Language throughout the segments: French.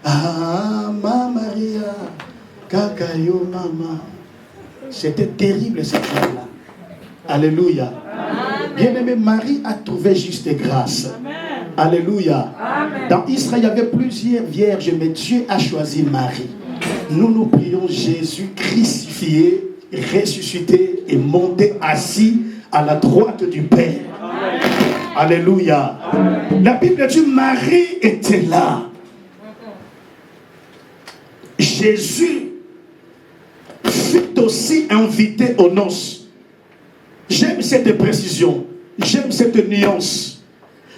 Ah, ma Maria, Kakayo Mama. C'était terrible cette femme-là. Alléluia. Bien-aimé, Marie a trouvé juste grâce. Amen. Alléluia. Amen. Dans Israël, il y avait plusieurs vierges, mais Dieu a choisi Marie. Nous prions Jésus crucifié, ressuscité et monté assis à la droite du Père. Amen. Alléluia. Amen. La Bible dit Marie était là. Jésus fut aussi invité aux noces. J'aime cette précision. J'aime cette nuance.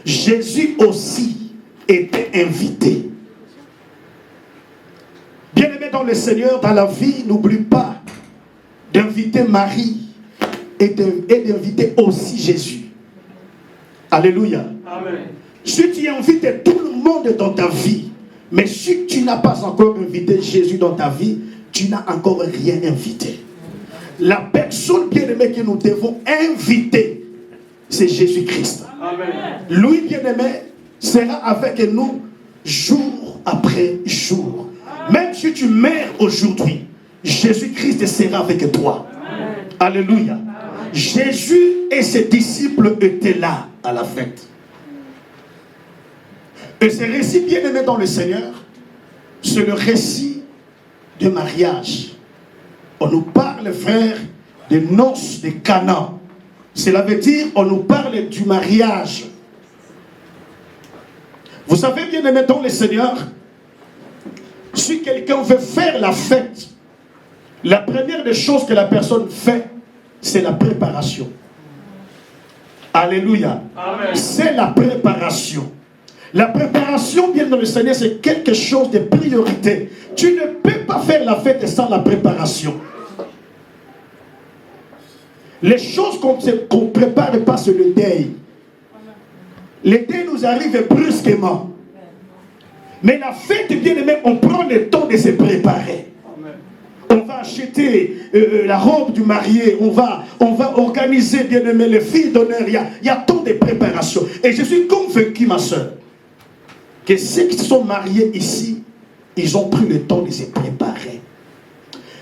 Jésus aussi était invité. Bien-aimé dans le Seigneur, dans la vie, n'oublie pas d'inviter Marie et d'inviter aussi Jésus. Alléluia. Amen. Si tu invites tout le monde dans ta vie, mais si tu n'as pas encore invité Jésus dans ta vie, tu n'as encore rien invité. La personne bien-aimée que nous devons inviter, c'est Jésus-Christ. Lui, bien-aimé, sera avec nous jour après jour. Même si tu meurs aujourd'hui, Jésus-Christ sera avec toi. Amen. Alléluia. Amen. Jésus et ses disciples étaient là à la fête. Et ce récit bien-aimé dans le Seigneur, c'est le récit de mariage. On nous parle, frère, des noces de Cana. Cela veut dire, on nous parle du mariage. Vous savez, bien-aimé dans le Seigneur, si quelqu'un veut faire la fête, la première des choses que la personne fait, c'est la préparation. Alléluia. C'est la préparation. La préparation, bien dans le Seigneur, c'est quelque chose de priorité. Tu ne peux pas faire la fête sans la préparation. Les choses qu'on ne prépare pas, c'est le deuil. Le deuil nous arrive brusquement. Mais la fête, bien aimé, on prend le temps de se préparer. On va acheter la robe du marié, on va organiser, bien aimé, les filles d'honneur. Il y a tant de préparation. Et je suis convaincu, ma soeur, que ceux qui sont mariés ici, ils ont pris le temps de se préparer.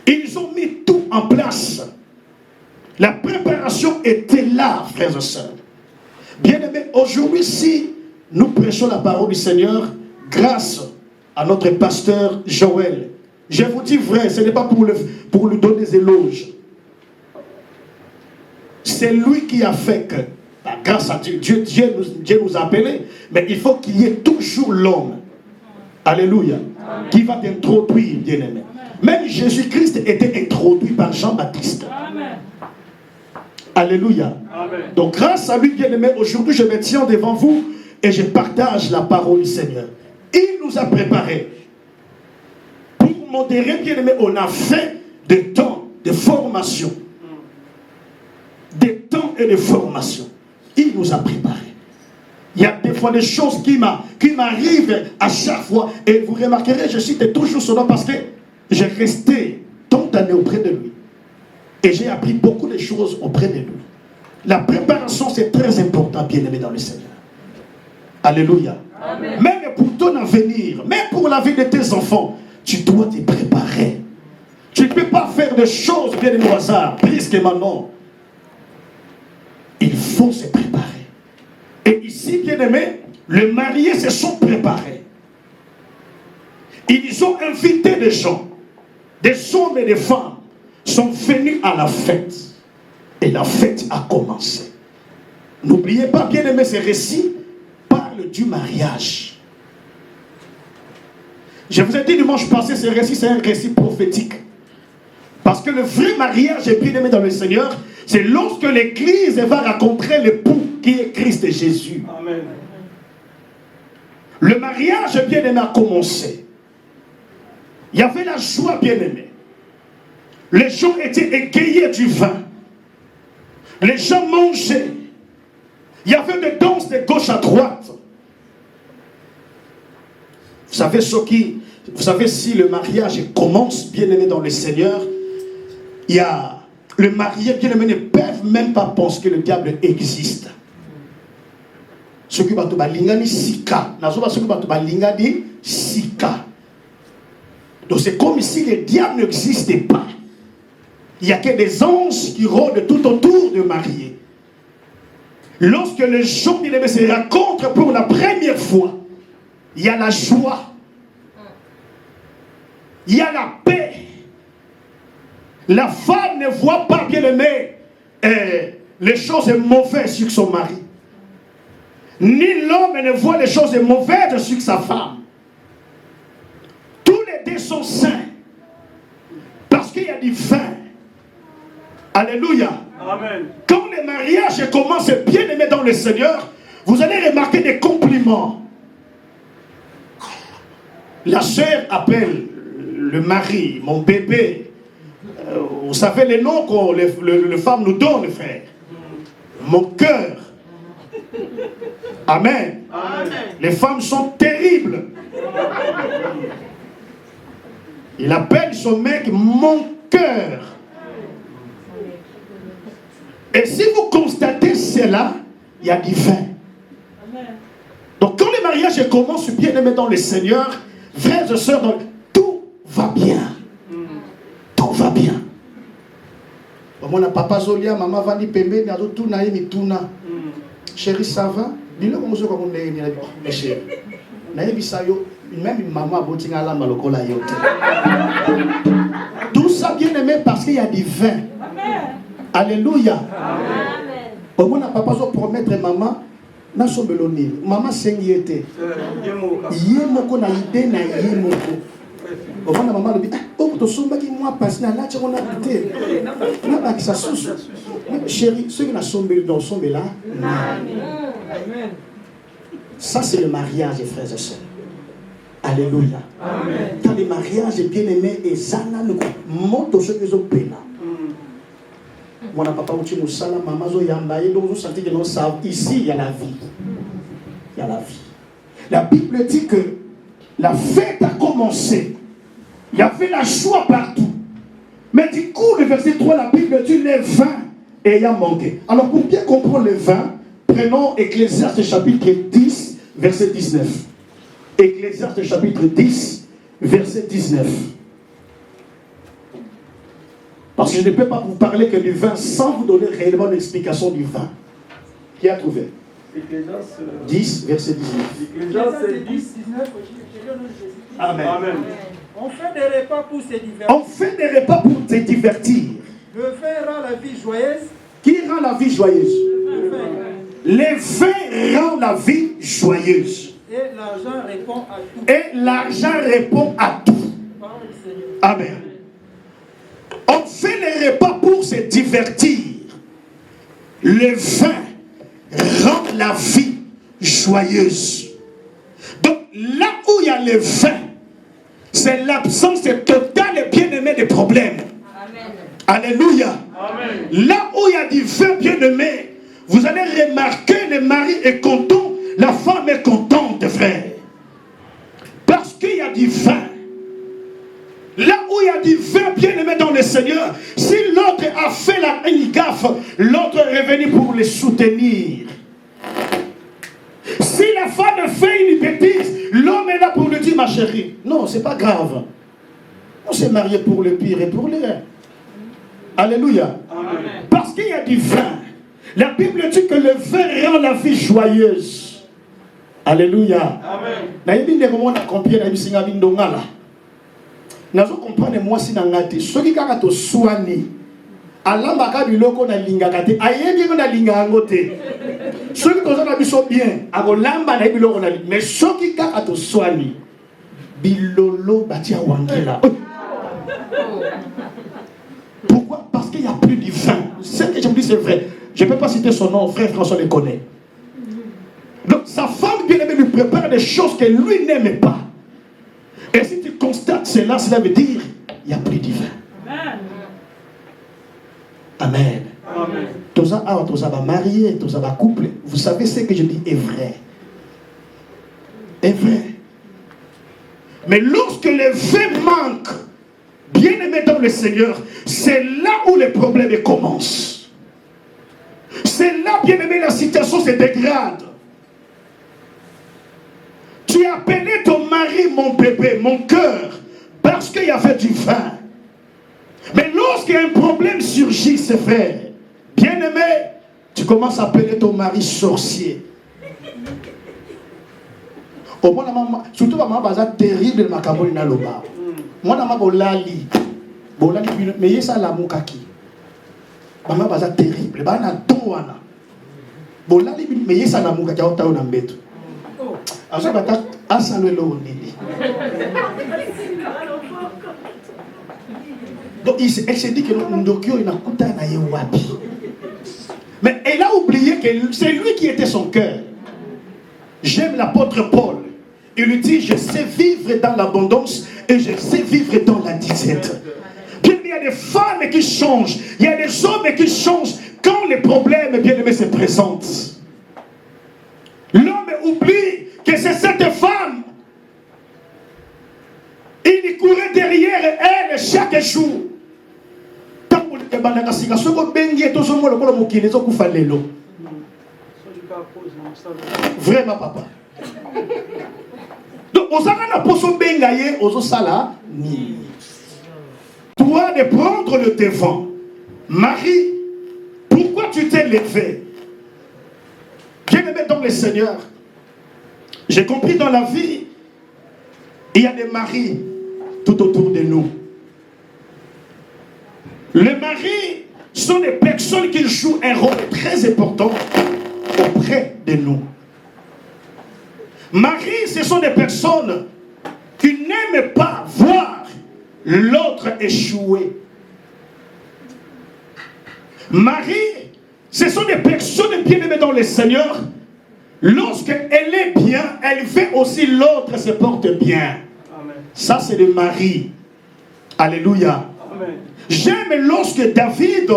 Ils ont mis tout en place. La préparation était là, frères et sœurs. Bien aimé, aujourd'hui, si nous prêchons la parole du Seigneur, grâce à notre pasteur Joël, je vous dis vrai, ce n'est pas pour lui donner des éloges. C'est lui qui a fait que, grâce à Dieu, Dieu nous a appelés, mais il faut qu'il y ait toujours l'homme. Alléluia. Amen. Qui va t'introduire, bien-aimé. Même Jésus-Christ était introduit par Jean-Baptiste. Alléluia. Amen. Donc grâce à lui, bien-aimé, aujourd'hui je me tiens devant vous et je partage la parole du Seigneur. Il nous a préparés. Pour modérer, bien-aimé, on a fait des temps de formation. Des temps et de formation. Il nous a préparés. Il y a des fois des choses qui m'arrivent à chaque fois. Et vous remarquerez, je cite toujours son nom parce que j'ai resté tant d'années auprès de lui. Et j'ai appris beaucoup de choses auprès de lui. La préparation, c'est très important, bien-aimé dans le Seigneur. Alléluia. Amen. Même pour ton avenir, même pour la vie de tes enfants, tu dois te préparer. Tu ne peux pas faire des choses, bien-aimé, au hasard, brusquement, non. Il faut se préparer. Et ici, bien-aimé, les mariés se sont préparés. Ils ont invité des gens, des hommes et des femmes, sont venus à la fête. Et la fête a commencé. N'oubliez pas, bien aimé, ces récits parlent du mariage. Je vous ai dit dimanche passé, ce récit, c'est un récit prophétique. Parce que le vrai mariage, bien aimé dans le Seigneur, c'est lorsque l'Église va rencontrer l'époux qui est Christ et Jésus. Amen. Le mariage, bien aimé, a commencé. Il y avait la joie, bien aimé. Les gens étaient égayés du vin. Les gens mangeaient. Il y avait des danses de gauche à droite. Vous savez si le mariage commence, bien aimé dans le Seigneur, il y a le marié, bien aimé, ne peuvent même pas penser que le diable existe. Ce qui va te balingani sika. Nazoba ce qui va te balingani sika. Donc c'est comme si le diable n'existait pas. Il n'y a que des anges qui rôdent tout autour de marié. Lorsque les gens bien aimés se rencontrent pour la première fois, il y a la joie. Il y a la paix. La femme ne voit pas, bien aimé, les choses mauvaises sur son mari. Ni l'homme ne voit les choses mauvaises sur sa femme. Tous les deux sont saints. Parce qu'il y a du vin. Alléluia. Amen. Quand le mariage commence bien aimé dans le Seigneur, vous allez remarquer des compliments. La sœur appelle le mari, mon bébé. Vous savez les noms que les femmes nous donnent, frère. Mon cœur. Amen. Amen. Les femmes sont terribles. Il appelle son mec mon cœur. Et si vous constatez cela, il y a du vin. Donc quand le mariage commence bien aimé dans le Seigneur, frères et sœurs, tout va bien. Tout va bien. Mon papa Zolia, maman Vani Pembe, tout na yemi tuna. Chérie, ça va? Dis-le comme ça, comme on est mes chéris. Même une maman a bouti à la malokola yote. Tout ça bien aimé parce qu'il y a du vin. Alléluia. Au moins, papa zo promettre maman, na sombeloni. Maman sengiete. Yemoko na ide na yemoko. Au moins, maman lui dit, oh, tu sommes qui moi passe na là, tu on a goûté. Na ba qui ça sous. Chérie, ceux qui na sombel dans sombe là. Amen. Ça c'est le mariage, frères et sœurs. Alléluia. Amen. Quand le mariage est bien aimé et ça n'a le monte ceux qui ont payé. Mon papa ou nous sala maman zo yambaye donc vous sentez que nous savons ici il y a la vie. Il y a la vie. La Bible dit que la fête a commencé. Il y avait la joie partout. Mais du coup, le verset 3, la Bible dit les vins ayant manqué. Alors pour bien comprendre les vins, prenons Ecclésiaste chapitre 10, verset 19. Ecclésiaste chapitre 10, verset 19. Parce que je ne peux pas vous parler que du vin sans vous donner réellement l'explication du vin. Qui a trouvé? 10, verset 19. Ecclésiaste 10, 19. Amen. Amen. On fait des repas pour se divertir. On fait des repas pour se divertir. Le vin rend la vie joyeuse. Qui rend la vie joyeuse? Le vin rend la vie joyeuse. Et l'argent répond à tout. Et l'argent répond à tout. Amen. On fait les repas pour se divertir. Le vin rend la vie joyeuse. Donc là où il y a le vin, c'est l'absence totale et bien-aimée des problèmes. Amen. Alléluia. Amen. Là où il y a du vin bien-aimé, vous allez remarquer le mari est content, la femme est contente, frère. Parce qu'il y a du vin. Là où il y a du vin bien-aimé dans le Seigneur, si l'autre a fait une gaffe, l'autre est revenu pour le soutenir. Si la femme fait une bêtise, l'homme est là pour lui dire, ma chérie, non, c'est pas grave. On s'est marié pour le pire et pour le rien. Alléluia. Amen. Parce qu'il y a du vin. La Bible dit que le vin rend la vie joyeuse. Alléluia. Amen. Nazo comprendre moi si na ngati soki kaka to swani alamba ka biloko na lingaka te ayebi ko na linga ngote soki to za na biso bien akolamba na biloko na mais soki kaka to swani bilolo batia wangela. Pourquoi? Parce qu'il n'y a plus du vin. Ce que je vous dis c'est vrai. Je ne peux pas citer son nom, frère François le connaît. Donc sa femme bien-aimée lui prépare des choses que lui n'aimait pas. Et si tu constates cela, cela veut dire il n'y a plus de vin. Amen. Amen. Tous les mariés, tous les couples, vous savez ce que je dis est vrai. Est vrai. Mais lorsque le vin manque Bien-aimé dans le Seigneur, c'est là où les problèmes commencent. C'est là, bien-aimé, la situation se dégrade. Tu as appelé ton mari mon bébé, mon cœur, parce qu'il y avait du vin. Mais lorsqu'un problème surgit, c'est frère, bien-aimé, tu commences à appeler ton mari sorcier. Au moins, surtout maman baza terrible ma kaboli na loba. Moi na ma bolali mais yesa la mukaki. Maman baza terrible ba na toana. Bolali mais yesa la mukaki ota na mbeto. Azo bata asalo lo nini. Donc elle s'est dit que Ndokyo il n'a kuta na ye wapi. Mais elle a oublié que c'est lui qui était son cœur. J'aime l'apôtre Paul. Il lui dit, je sais vivre dans l'abondance et je sais vivre dans la disette. Puis il y a des femmes qui changent, il y a des hommes qui changent quand les problèmes, bien aimés, se présentent. L'homme oublie que c'est cette femme. Il y courait derrière elle chaque jour. Vraiment, papa. Donc, toi de prendre le devant. Marie, pourquoi tu t'es levé? Bien-aimé dans le Seigneur, j'ai compris dans la vie, il y a des maris tout autour de nous. Les maris sont des personnes qui jouent un rôle très important auprès de nous. Marie, ce sont des personnes qui n'aiment pas voir l'autre échouer. Marie, ce sont des personnes bien-aimées dans le Seigneur. Lorsqu'elle est bien, elle fait aussi l'autre se porte bien. Amen. Ça, c'est le mari. Alléluia. Amen. J'aime lorsque David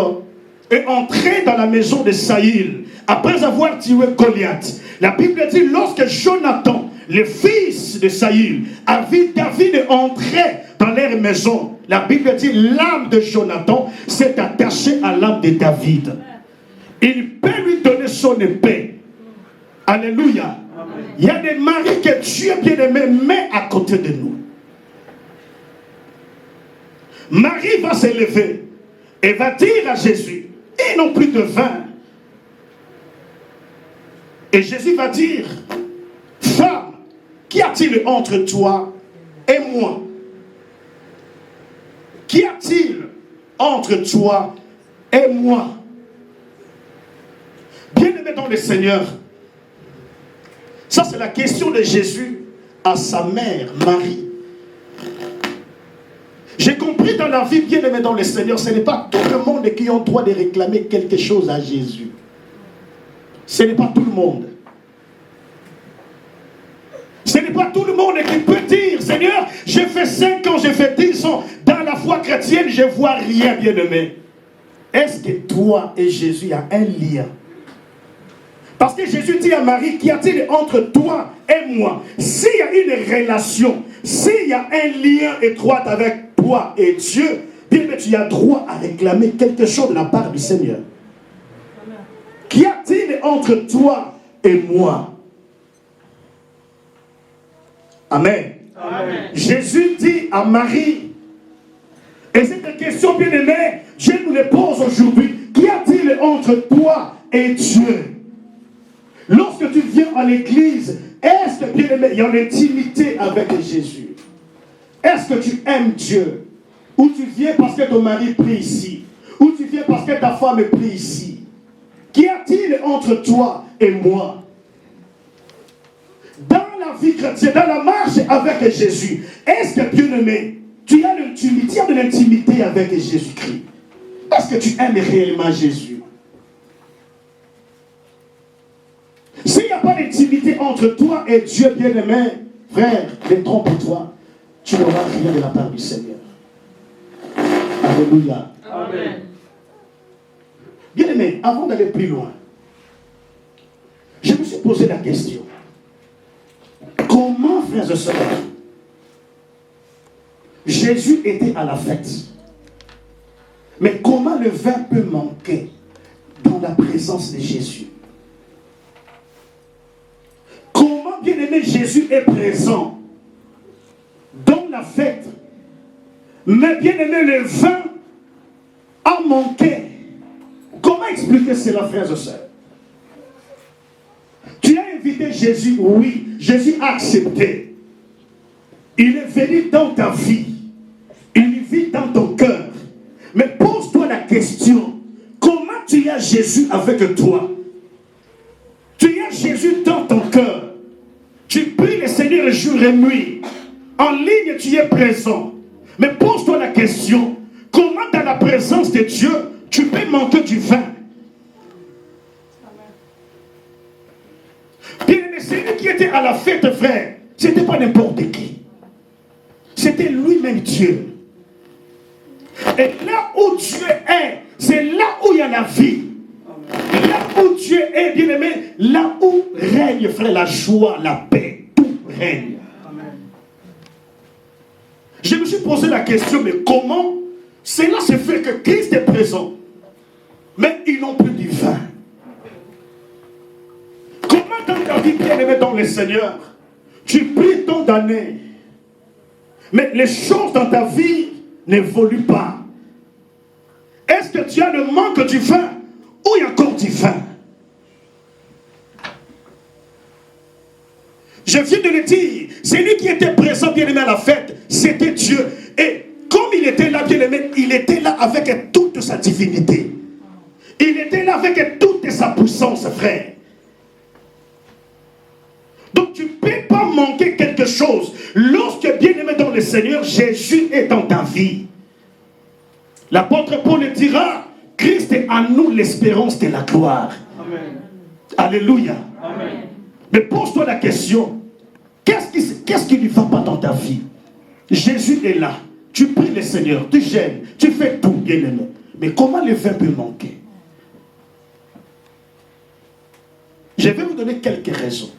est entré dans la maison de Saïl après avoir tué Goliath. La Bible dit, lorsque Jonathan, le fils de Saïl, a vu David entrer dans leur maison, la Bible dit, l'âme de Jonathan s'est attachée à l'âme de David. Il peut lui donner son épée. Alléluia. Amen. Il y a des maris que Dieu bien-aimé met à côté de nous. Marie va se lever et va dire à Jésus, ils n'ont plus de vin. Et Jésus va dire, femme, qu'y a-t-il entre toi et moi? Qu'y a-t-il entre toi et moi? Bien-aimé dans le Seigneur, ça c'est la question de Jésus à sa mère, Marie. J'ai compris dans la vie, bien-aimé dans le Seigneur, ce n'est pas tout le monde qui a le droit de réclamer quelque chose à Jésus. Ce n'est pas tout le monde. Ce n'est pas tout le monde qui peut dire, Seigneur, j'ai fait 5 ans, j'ai fait 10 ans, dans la foi chrétienne, je ne vois rien, bien-aimé. Est-ce que toi et Jésus, il y a un lien? Parce que Jésus dit à Marie, qu'y a-t-il entre toi et moi? S'il y a une relation, s'il y a un lien étroit avec toi et Dieu, bien tu as droit à réclamer quelque chose de la part du Seigneur. Qu'y a-t-il entre toi et moi? Amen. Amen. Jésus dit à Marie, et cette question bien aimée, Dieu nous les pose aujourd'hui, qu'y a-t-il entre toi et Dieu? Lorsque tu viens à l'église, est-ce que bien aimé, il y a une intimité avec Jésus? Est-ce que tu aimes Dieu? Ou tu viens parce que ton mari prie ici? Ou tu viens parce que ta femme prie ici? Qu'y a-t-il entre toi et moi? Dans la vie chrétienne, dans la marche avec Jésus, est-ce que bien aimé, tu as l'intimité, de l'intimité avec Jésus-Christ? Est-ce que tu aimes réellement Jésus? S'il n'y a pas d'intimité entre toi et Dieu bien-aimé, frère, détrompe-toi, tu n'auras rien de la part du Seigneur. Alléluia. Amen. Bien-aimé, avant d'aller plus loin, je me suis posé la question. Comment, frères et sœurs, Jésus était à la fête. Mais comment le vin peut manquer dans la présence de Jésus? Comment, bien-aimé, Jésus est présent dans la fête, mais bien-aimé, le vin a manqué? Comment expliquer cela, frères et sœurs? Tu as invité Jésus, oui, Jésus a accepté. Il est venu dans ta vie, il vit dans ton cœur. Mais pose-toi la question, comment tu as Jésus avec toi? Tu as Jésus dans ton cœur. Tu pries le Seigneur jour et nuit. En ligne, tu es présent. Mais pose-toi la question, comment dans la présence de Dieu, tu peux manquer du vin? Bien, mais celui qui était à la fête, frère, ce n'était pas n'importe qui. C'était lui-même Dieu. Et là où Dieu est, c'est là où il y a la vie. Là où Dieu est, bien aimé, là où règne, frère, la joie, la paix, tout règne. Je me suis posé la question, mais comment cela se fait que Christ est présent, mais ils n'ont plus du vin? Comment dans ta vie, bien aimé dans le Seigneur, tu pries tant d'années, mais les choses dans ta vie n'évoluent pas? Est-ce que tu as le manque du vin ou il y a encore du vin? Je viens de le dire, celui qui était présent, bien aimé, à la fête, c'était Dieu. Et comme il était là, bien aimé, il était là avec toute sa divinité. Il était là avec toute sa puissance, frère. Donc tu ne peux pas manquer quelque chose. Lorsque, bien aimé dans le Seigneur, Jésus est dans ta vie. L'apôtre Paul dira, Christ est en nous l'espérance de la gloire. Amen. Alléluia. Amen. Mais pose-toi la question, qu'est-ce qui ne va pas dans ta vie? Jésus est là, tu pries le Seigneur, tu gênes, tu fais tout, bien aimé. Mais comment le vin peut manquer? Je vais vous donner quelques raisons.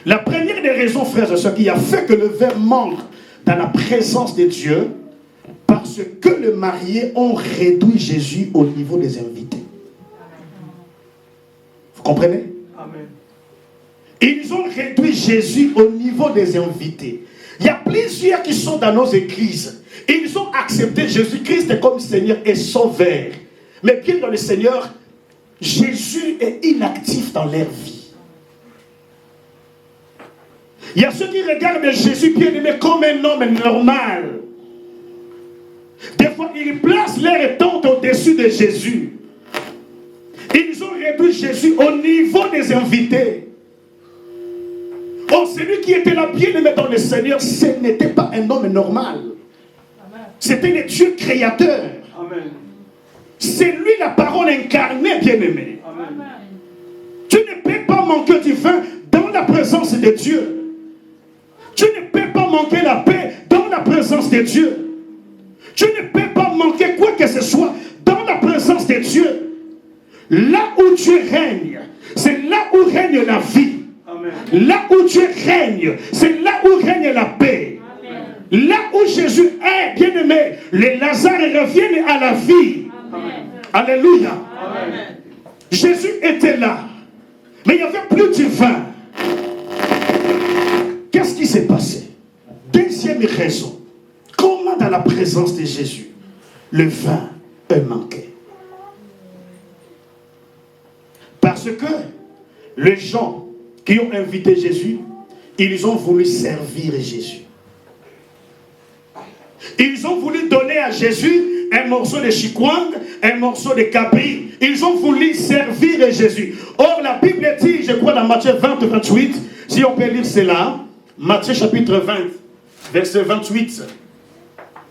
La première des raisons, frères et sœurs, qui a fait que le vin manque dans la présence de Dieu, parce que le marié ont réduit Jésus au niveau des invités. Vous comprenez? Amen. Ils ont réduit Jésus au niveau des invités. Il y a plusieurs qui sont dans nos églises. Ils ont accepté Jésus-Christ comme Seigneur et Sauveur. Mais bien dans le Seigneur, Jésus est inactif dans leur vie. Il y a ceux qui regardent Jésus bien aimé comme un homme normal. Des fois, ils placent leur tente au-dessus de Jésus. Ils ont réduit Jésus au niveau des invités. Oh, celui qui était là bien aimé dans le Seigneur, ce n'était pas un homme normal. C'était le Dieu créateur. Amen. C'est lui la parole incarnée, bien aimé. Amen. Tu ne peux pas manquer du vin dans la présence de Dieu. Tu ne peux pas manquer la paix dans la présence de Dieu. Tu ne peux pas manquer quoi que ce soit dans la présence de Dieu. Là où Dieu règne, c'est là où règne la vie. Amen. Là où Dieu règne, c'est là où règne la paix. Amen. Là où Jésus est, bien aimé, les Lazare reviennent à la vie. Amen. Alléluia. Amen. Jésus était là, mais il n'y avait plus du vin. Qu'est-ce qui s'est passé? Deuxième raison. Comment dans la présence de Jésus, le vin est manqué? Parce que les gens qui ont invité Jésus, ils ont voulu servir Jésus. Ils ont voulu donner à Jésus un morceau de chikwang, un morceau de cabri. Ils ont voulu servir Jésus. Or, la Bible dit, je crois dans Matthieu 20, 28, si on peut lire cela, Matthieu chapitre 20, verset 28.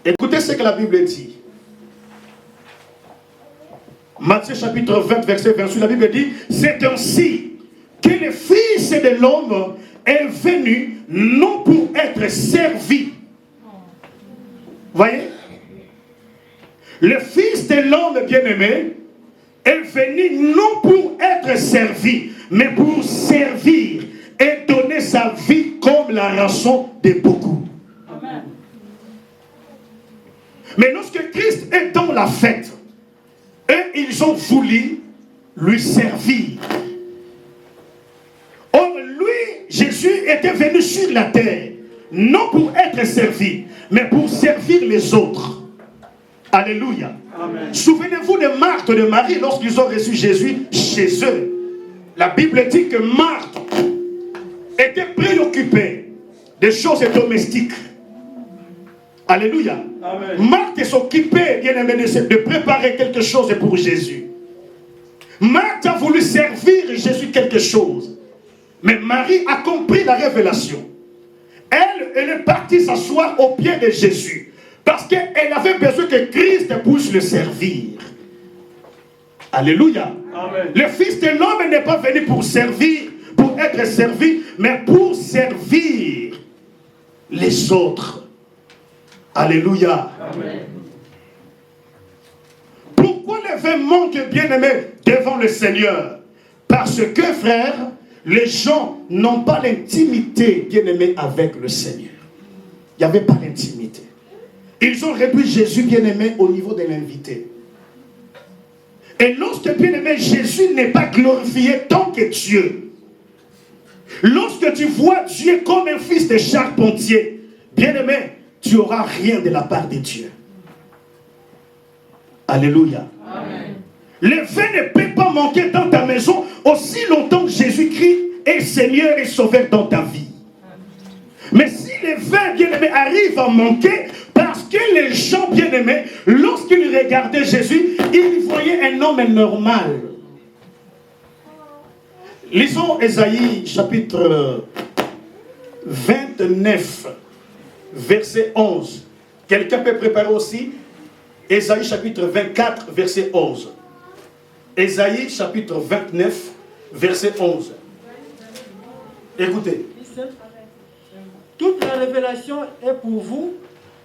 Écoutez ce que la Bible dit. Matthieu chapitre 20, verset 28, la Bible dit, c'est ainsi que le Fils de l'homme est venu non pour être servi. Voyez? Le Fils de l'homme bien-aimé est venu non pour être servi, mais pour servir et donner sa vie comme la rançon de beaucoup. Amen. Mais lorsque Christ est dans la fête, eux, ils ont voulu lui servir. Or, lui, Jésus était venu sur la terre, non pour être servi, mais pour servir les autres. Alléluia. Souvenez-vous de Marthe et de Marie lorsqu'ils ont reçu Jésus chez eux. La Bible dit que Marthe était préoccupée des choses domestiques. Alléluia. Amen. Marthe s'occupait, bien aimé, de préparer quelque chose pour Jésus. Marthe a voulu servir Jésus quelque chose. Mais Marie a compris la révélation. Elle est partie s'asseoir au pied de Jésus. Parce qu'elle avait besoin que Christ puisse le servir. Alléluia. Amen. Le Fils de l'homme n'est pas venu pour servir, pour être servi, mais pour servir les autres. Alléluia. Amen. Pourquoi le vin manque, bien-aimé, devant le Seigneur? Parce que, frère, les gens n'ont pas l'intimité, bien-aimé, avec le Seigneur. Il n'y avait pas l'intimité. Ils ont réduit Jésus, bien-aimé, au niveau de l'invité. Et lorsque, bien-aimé, Jésus n'est pas glorifié tant que Dieu, lorsque tu vois Dieu comme un fils de charpentier, bien-aimé, tu n'auras rien de la part de Dieu. Alléluia. Amen. Le vin ne peut pas manquer dans ta maison aussi longtemps que Jésus-Christ est Seigneur et Sauveur dans ta vie. Mais si le vin, bien-aimé, arrive à manquer, parce que les gens, bien-aimés, lorsqu'ils regardaient Jésus, ils voyaient un homme normal. Lisons Ésaïe chapitre 29, verset 11. Quelqu'un peut préparer aussi Ésaïe chapitre 24, verset 11. Ésaïe chapitre 29, verset 11. Écoutez. Toute la révélation est pour vous.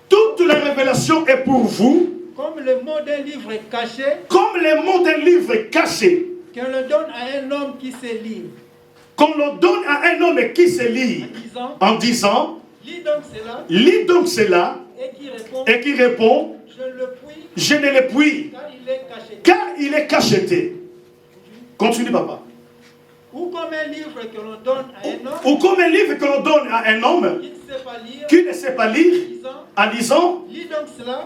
Toute la révélation est pour vous. Comme le mot d'un livre caché. Comme le mot d'un livre caché. Qu'on le donne à un homme qui sait lire. Qu'on le donne à un homme qui sait lire. En disant. Lis donc cela. Lis donc cela. Et qui répond. Je ne le puis. Car il est cacheté. Continue, papa. Ou comme un livre que l'on donne à un homme. Ou comme un livre que l'on donne à un homme qui ne sait pas lire, en disant,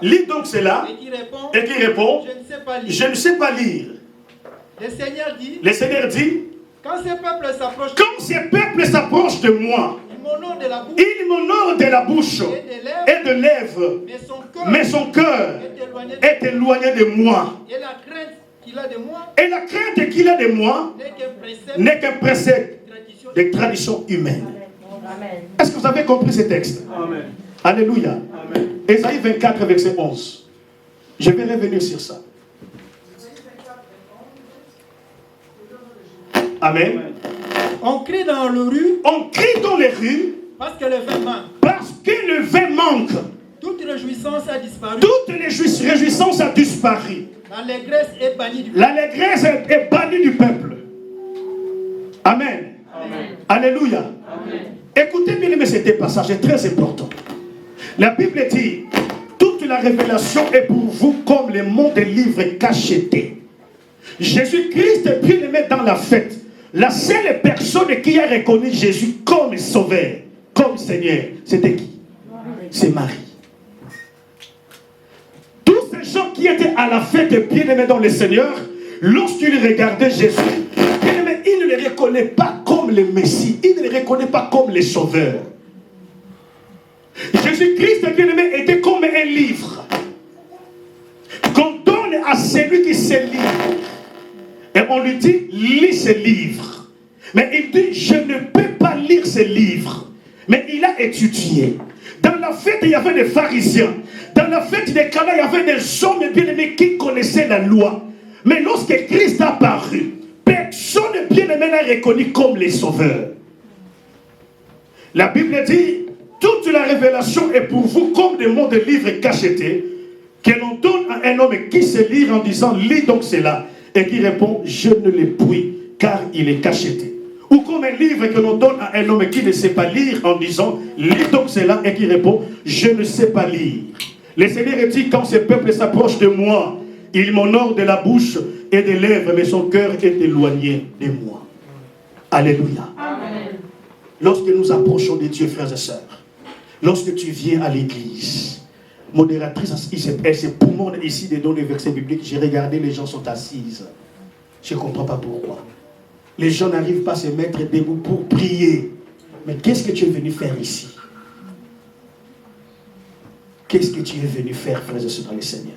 lis donc cela, et qui répond, je ne sais pas lire. Le Seigneur dit, quand ces peuples s'approchent de moi, ils m'honorent de la bouche et de lèvres, mais son cœur est éloigné de moi. Et la crainte qu'il a de moi n'est qu'un précepte de tradition humaine. Est-ce que vous avez compris ce texte? Amen. Alléluia. Amen. Ésaïe 24, verset 11. Je vais revenir sur ça. Amen. On crie dans les rues. On crie dans les rues. Parce que le vin manque. Parce que le vin manque. Toute réjouissance a disparu. Toute réjouissance a disparu. L'allégresse est bannie du peuple. L'allégresse est bannie du peuple. Amen. Amen. Alléluia. Amen. Écoutez bien, mais cet passage est très important. La Bible dit, toute la révélation est pour vous comme le monde des livres cachetés. Jésus-Christ, bien aimé dans la fête, la seule personne qui a reconnu Jésus comme sauveur, comme Seigneur, c'était qui? C'est Marie. Tous ces gens qui étaient à la fête bien aimés dans le Seigneur, lorsqu'ils regardaient Jésus, bien aimé, ils ne le reconnaissent pas comme le Messie, ils ne le reconnaissent pas comme le Sauveur. Jésus-Christ, bien aimé, était comme un livre qu'on donne à celui qui sait lire. Et on lui dit, lis ce livre. Mais il dit, je ne peux pas lire ce livre. Mais il a étudié. Dans la fête, il y avait des pharisiens. Dans la fête des Cana, il y avait des hommes bien-aimés qui connaissaient la loi. Mais lorsque Christ a apparu, personne bien-aimé l'a reconnu comme les sauveurs. La Bible dit, toute la révélation est pour vous comme des mots de livres cachetés que l'on donne à un homme qui sait lire en disant, lis donc cela. Et qui répond, je ne le puis, car il est cacheté. Ou comme un livre que l'on donne à un homme qui ne sait pas lire en disant, lis donc cela, et qui répond, je ne sais pas lire. Le Seigneur dit, quand ce peuple s'approche de moi, il m'honore de la bouche et des lèvres, mais son cœur est éloigné de moi. Alléluia. Amen. Lorsque nous approchons de Dieu, frères et sœurs, lorsque tu viens à l'église, modératrice, elle se poumonne ici dans les versets bibliques. J'ai regardé, les gens sont assises. Je ne comprends pas pourquoi. Les gens n'arrivent pas à se mettre debout pour prier. Mais qu'est-ce que tu es venu faire ici? Qu'est-ce que tu es venu faire, frères et sœurs, dans le Seigneur?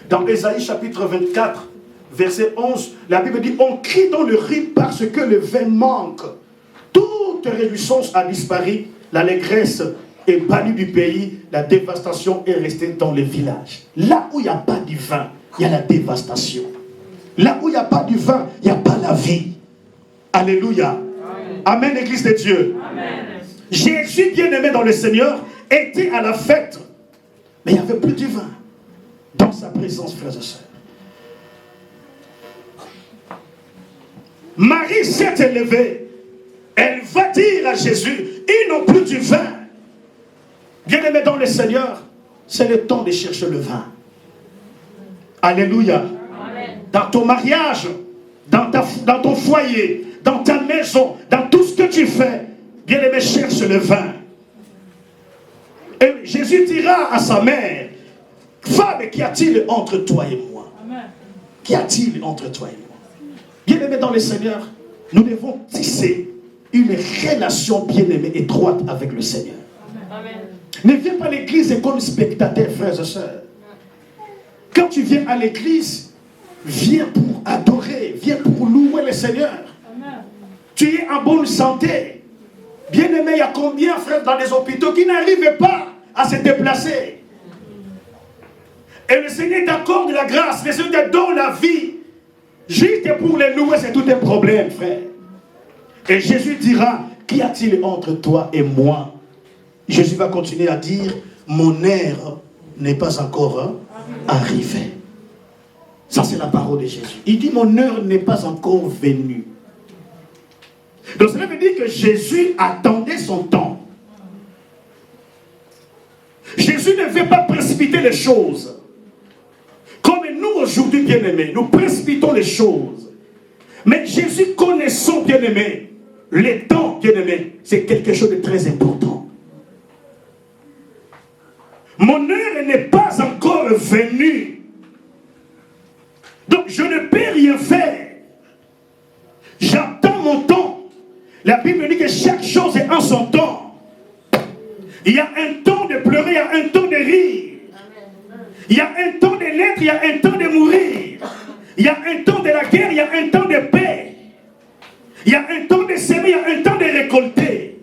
Dans Ésaïe chapitre 24, verset 11, la Bible dit, on crie dans le riz parce que le vin manque. Toute réjouissance a disparu, l'allégresse est bannie du pays, la dévastation est restée dans les villages. Là où il n'y a pas du vin, il y a la dévastation. Là où il n'y a pas du vin, il n'y a pas la vie. Alléluia. Amen, Église de Dieu. Amen. Jésus, bien-aimé dans le Seigneur, était à la fête, mais il n'y avait plus du vin dans sa présence, frères et sœurs. Marie s'est élevée. Elle va dire à Jésus, ils n'ont plus du vin. Bien-aimé dans le Seigneur, c'est le temps de chercher le vin. Alléluia. Amen. Dans ton mariage, dans ton foyer, dans ta maison, dans tout ce que tu fais, bien-aimé, cherche le vin. Et Jésus dira à sa mère, femme, qu'y a-t-il entre toi et moi? Qu'y a-t-il entre toi et moi? Bien-aimé dans le Seigneur, nous devons tisser une relation bien-aimée étroite avec le Seigneur. Amen. Ne viens pas à l'église comme spectateur, frères et sœurs. Quand tu viens à l'église, viens pour adorer, viens pour louer le Seigneur. Amen. Tu es en bonne santé. Bien-aimé, il y a combien, frères, dans les hôpitaux qui n'arrivent pas à se déplacer? Et le Seigneur t'accorde la grâce, le Seigneur te donne la vie. Juste pour les louer, c'est tout un problème, frère. Et Jésus dira, qu'y a-t-il entre toi et moi? Jésus va continuer à dire, mon heure n'est pas encore arrivée. Ça, c'est la parole de Jésus. Il dit, mon heure n'est pas encore venue. Donc cela veut dire que Jésus attendait son temps. Jésus ne veut pas précipiter les choses. Comme nous aujourd'hui, bien-aimés, nous précipitons les choses. Mais Jésus, connaissant, bien-aimés, les temps, bien-aimés, c'est quelque chose de très important. Mon heure n'est pas encore venue. Donc je ne peux rien faire. J'attends mon temps. La Bible dit que chaque chose est en son temps. Il y a un temps de pleurer, il y a un temps de rire. Il y a un temps de naître, il y a un temps de mourir. Il y a un temps de la guerre, il y a un temps de paix. Il y a un temps de semer, il y a un temps de récolter.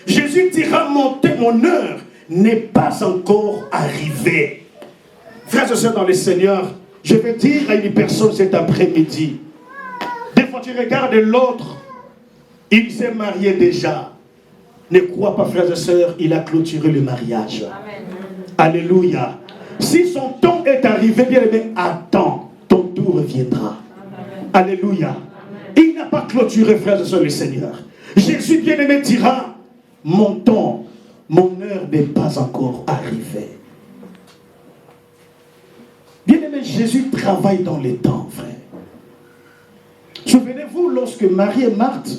Jésus dira, mon heure n'est pas encore arrivée. Frères et sœurs dans le Seigneur, je vais dire à une personne cet après-midi, des fois tu regardes l'autre, il s'est marié déjà. Ne crois pas, frères et sœurs, il a clôturé le mariage. Amen. Alléluia. Si son temps est arrivé, bien aimé, attends, ton tour viendra. Amen. Alléluia. Il n'a pas clôturé, frères et sœurs, le Seigneur. Jésus, bien aimé, dira, mon temps, mon heure n'est pas encore arrivée. Bien aimé, Jésus travaille dans les temps, frère. Souvenez-vous, lorsque Marie et Marthe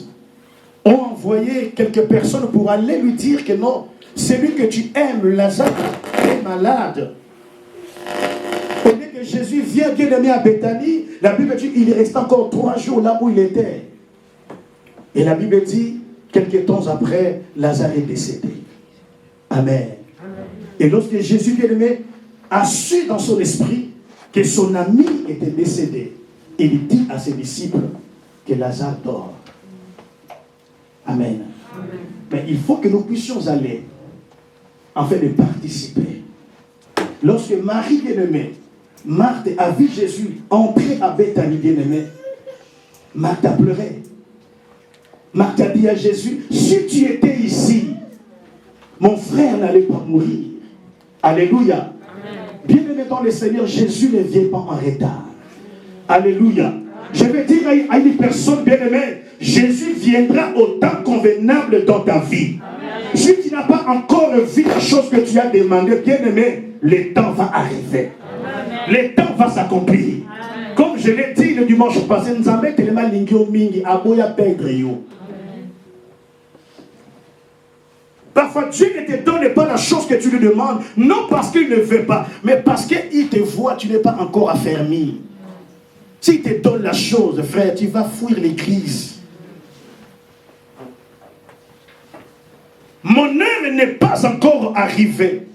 ont envoyé quelques personnes pour aller lui dire que non, celui que tu aimes, Lazare, est malade. Au lieu que Jésus vient bien aimé à Béthanie, la Bible dit qu'il reste encore 3 jours là où il était. Et la Bible dit, quelques temps après, Lazare est décédé. Amen. Et lorsque Jésus bien aimé a su dans son esprit que son ami était décédé, il dit à ses disciples que Lazare dort. Amen. Amen. Mais il faut que nous puissions aller afin de participer. Lorsque Marie bien-aimée, Marthe a vu Jésus entrer à Béthanie bien-aimée, Marthe a pleuré. Marthe a dit à Jésus, si tu étais ici, mon frère n'allait pas mourir. Alléluia. Bien-aimé dans le Seigneur, Jésus ne vient pas en retard. Alléluia. Je vais dire à une personne bien-aimée, Jésus viendra au temps convenable dans ta vie. Amen. aujourd'hui tu n'as pas encore vu la chose que tu as demandé, bien-aimé, le temps va arriver. Amen. Le temps va s'accomplir. Comme je l'ai dit le dimanche passé, nous avons été les malingio mingi, aboya perdre yo. Parfois, Dieu ne te donne pas la chose que tu lui demandes, non parce qu'il ne veut pas, mais parce qu'il te voit, tu n'es pas encore affermi. S'il te donne la chose, frère, tu vas fuir les crises. Mon heure n'est pas encore arrivée.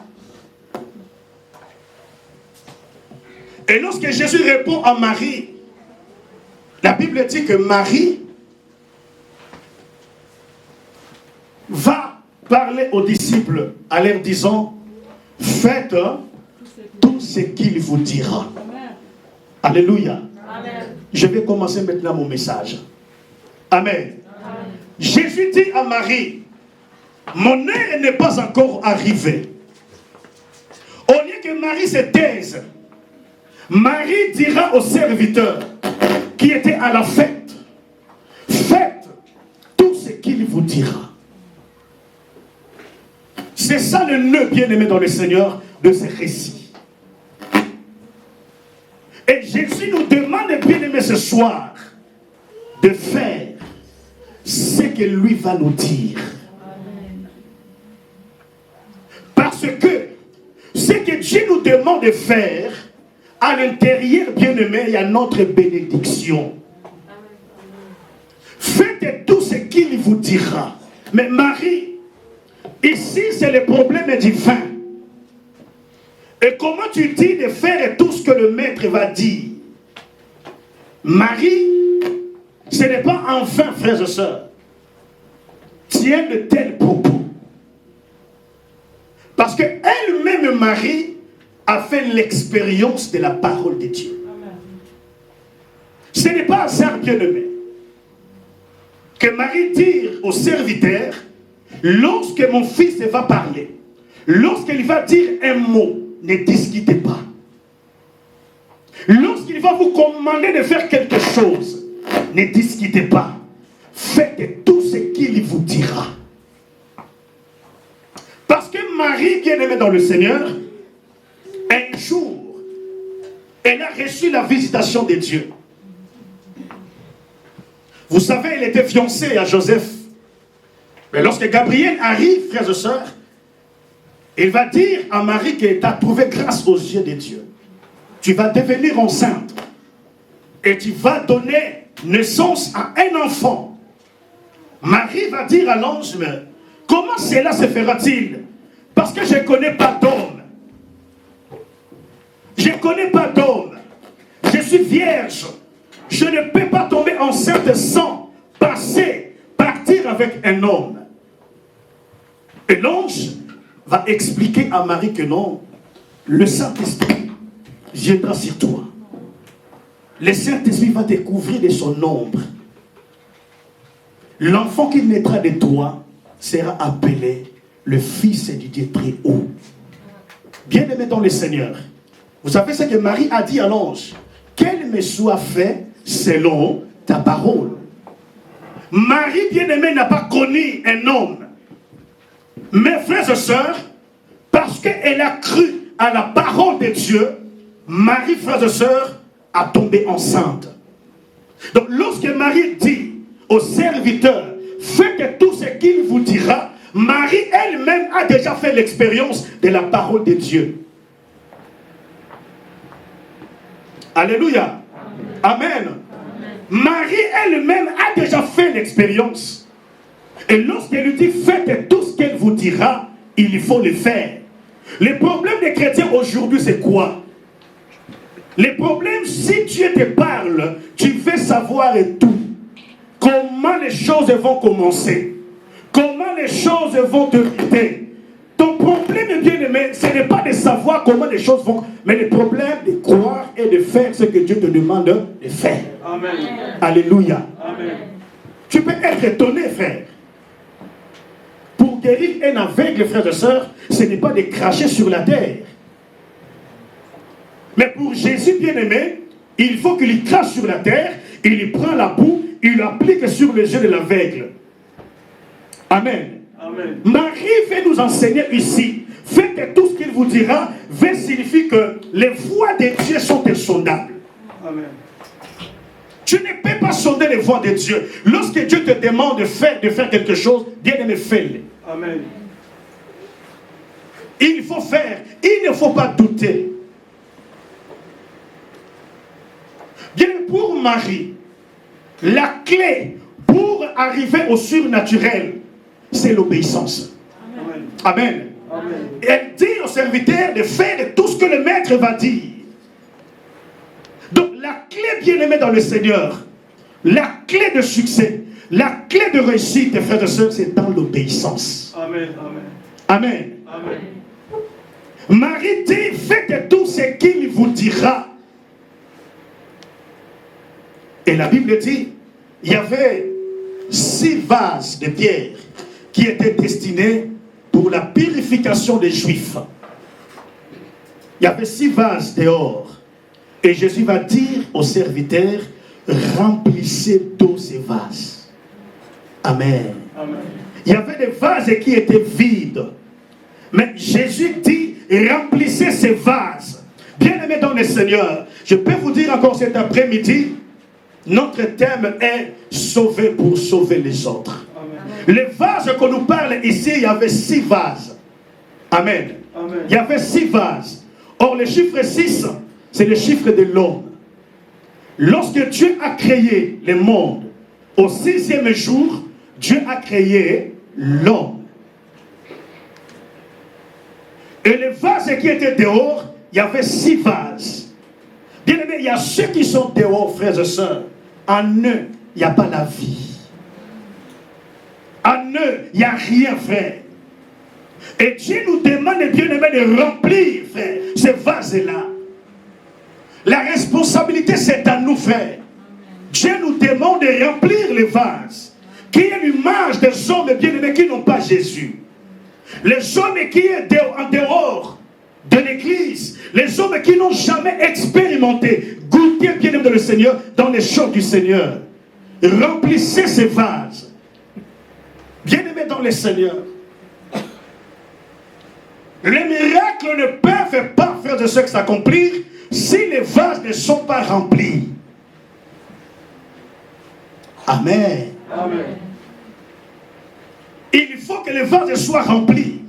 Et lorsque Jésus répond à Marie, la Bible dit que Marie va parler aux disciples en leur disant, faites tout ce qu'il vous dira. Alléluia. Amen. Je vais commencer maintenant mon message. Amen. Amen. Jésus dit à Marie, mon heure n'est pas encore arrivée. Au lieu que Marie se taise, Marie dira aux serviteurs qui étaient à la fête, faites tout ce qu'il vous dira. C'est ça le nœud bien-aimé dans le Seigneur de ce récit. Et Jésus nous demande bien-aimé ce soir de faire ce que lui va nous dire. Parce que ce que Dieu nous demande de faire, à l'intérieur, bien-aimé, il y a notre bénédiction. Faites tout ce qu'il vous dira. Mais Marie, ici, c'est le problème divin. Et comment tu dis de faire tout ce que le maître va dire? Marie, ce n'est pas en vain, frères et sœurs, tient de tels propos. Parce qu'elle-même, Marie, a fait l'expérience de la parole de Dieu. Amen. Ce n'est pas hasard, bien-aimé, que Marie dit au serviteur, lorsque mon fils va parler, lorsqu'il va dire un mot, ne discutez pas. Lorsqu'il va vous commander de faire quelque chose, ne discutez pas. Faites tout ce qu'il vous dira. Parce que Marie, bien-aimée dans le Seigneur, un jour, elle a reçu la visitation de Dieu. Vous savez, elle était fiancée à Joseph. Mais lorsque Gabriel arrive, frères et sœurs, il va dire à Marie que tu as trouvé grâce aux yeux de Dieu. Tu vas devenir enceinte. Et tu vas donner naissance à un enfant. Marie va dire à l'ange, mais comment cela se fera-t-il? Parce que je ne connais pas d'homme. Je ne connais pas d'homme. Je suis vierge. Je ne peux pas tomber enceinte sans partir avec un homme. Et l'ange va expliquer à Marie que non, le Saint-Esprit viendra sur toi. Le Saint-Esprit va te couvrir de son ombre. L'enfant qui naîtra de toi sera appelé le Fils du Dieu très haut. Bien-aimé dans le Seigneur, vous savez ce que Marie a dit à l'ange? Qu'elle me soit fait selon ta parole. Marie bien-aimée n'a pas connu un homme. Mes frères et sœurs, parce qu'elle a cru à la parole de Dieu, Marie, frères et sœurs, a tombé enceinte. Donc lorsque Marie dit au serviteur, faites tout ce qu'il vous dira, Marie elle-même a déjà fait l'expérience de la parole de Dieu. Alléluia. Amen. Amen. Marie elle-même a déjà fait l'expérience. Et lorsqu'elle lui dit, faites tout ce qu'elle vous dira, il faut le faire. Le problème des chrétiens aujourd'hui, c'est quoi? Le problème, si Dieu te parle, tu veux savoir tout. Comment les choses vont commencer. Comment les choses vont débuter. Ton problème, bien aimé, ce n'est pas de savoir comment les choses vont, mais le problème de croire et de faire ce que Dieu te demande de faire. Amen. Alléluia. Amen. Tu peux être étonné, frère. Pour guérir un aveugle, frère et sœur, ce n'est pas de cracher sur la terre. Mais pour Jésus bien-aimé, il faut qu'il crache sur la terre, il prend la boue, il l'applique sur les yeux de l'aveugle. Amen. Amen. Marie veut nous enseigner ici. Faites tout ce qu'il vous dira. Veut signifie que les voies de Dieu sont insondables. Amen. Tu ne peux pas sonder les voies de Dieu. Lorsque Dieu te demande de faire quelque chose, bien aimé, fais-le. Amen. Il faut faire. Il ne faut pas douter. Bien, pour Marie, la clé pour arriver au surnaturel, c'est l'obéissance. Amen. Amen. Amen. Et elle dit au serviteur de faire tout ce que le maître va dire. Donc la clé, bien aimée dans le Seigneur, la clé de succès, la clé de réussite, frères et sœurs, c'est dans l'obéissance. Amen. Amen. Amen. Amen. Marie dit, faites tout ce qu'il vous dira. Et la Bible dit, il y avait 6 vases de pierre qui étaient destinés pour la purification des Juifs. Il y avait 6 vases dehors. Et Jésus va dire aux serviteurs, remplissez d'eau ces vases. Amen. Amen. Il y avait des vases qui étaient vides. Mais Jésus dit, remplissez ces vases. Bien-aimés dans le Seigneur, je peux vous dire encore cet après-midi, notre thème est sauver pour sauver les autres. Amen. Les vases qu'on nous parle ici, il y avait 6 vases. Amen. Amen. Il y avait 6 vases. Or, le chiffre 6, c'est le chiffre de l'homme. Lorsque Dieu a créé le monde, au 6e jour, Dieu a créé l'homme. Et les vases qui étaient dehors, il y avait 6 vases. Bien aimé, il y a ceux qui sont dehors, frères et sœurs. En eux, il n'y a pas la vie. En eux, il n'y a rien, frère. Et Dieu nous demande, bien aimé, de remplir, frère, ces vases-là. La responsabilité, c'est à nous, frère. Dieu nous demande de remplir les vases. Qui est l'image des hommes bien-aimés qui n'ont pas Jésus. Les hommes qui sont en dehors de l'église. Les hommes qui n'ont jamais expérimenté, goûté bien-aimé de le Seigneur, dans les choses du Seigneur. Remplissez ces vases. Bien-aimés dans le Seigneur. Les miracles ne peuvent pas faire de ce que s'accomplir si les vases ne sont pas remplis. Amen. Amen. Il faut que les vases soient remplis.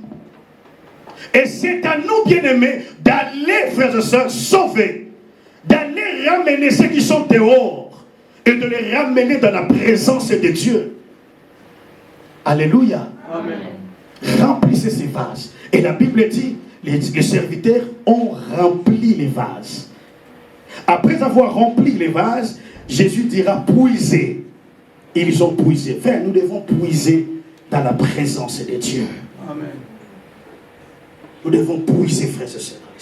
Et c'est à nous, bien-aimés, d'aller, frères et sœurs, sauver. D'aller ramener ceux qui sont dehors. Et de les ramener dans la présence de Dieu. Alléluia. Amen. Remplissez ces vases. Et la Bible dit, les serviteurs ont rempli les vases. Après avoir rempli les vases, Jésus dira puiser. Ils ont puisé. Frère, nous devons puiser dans la présence de Dieu. Amen. Nous devons puiser, frères et sœurs, dans le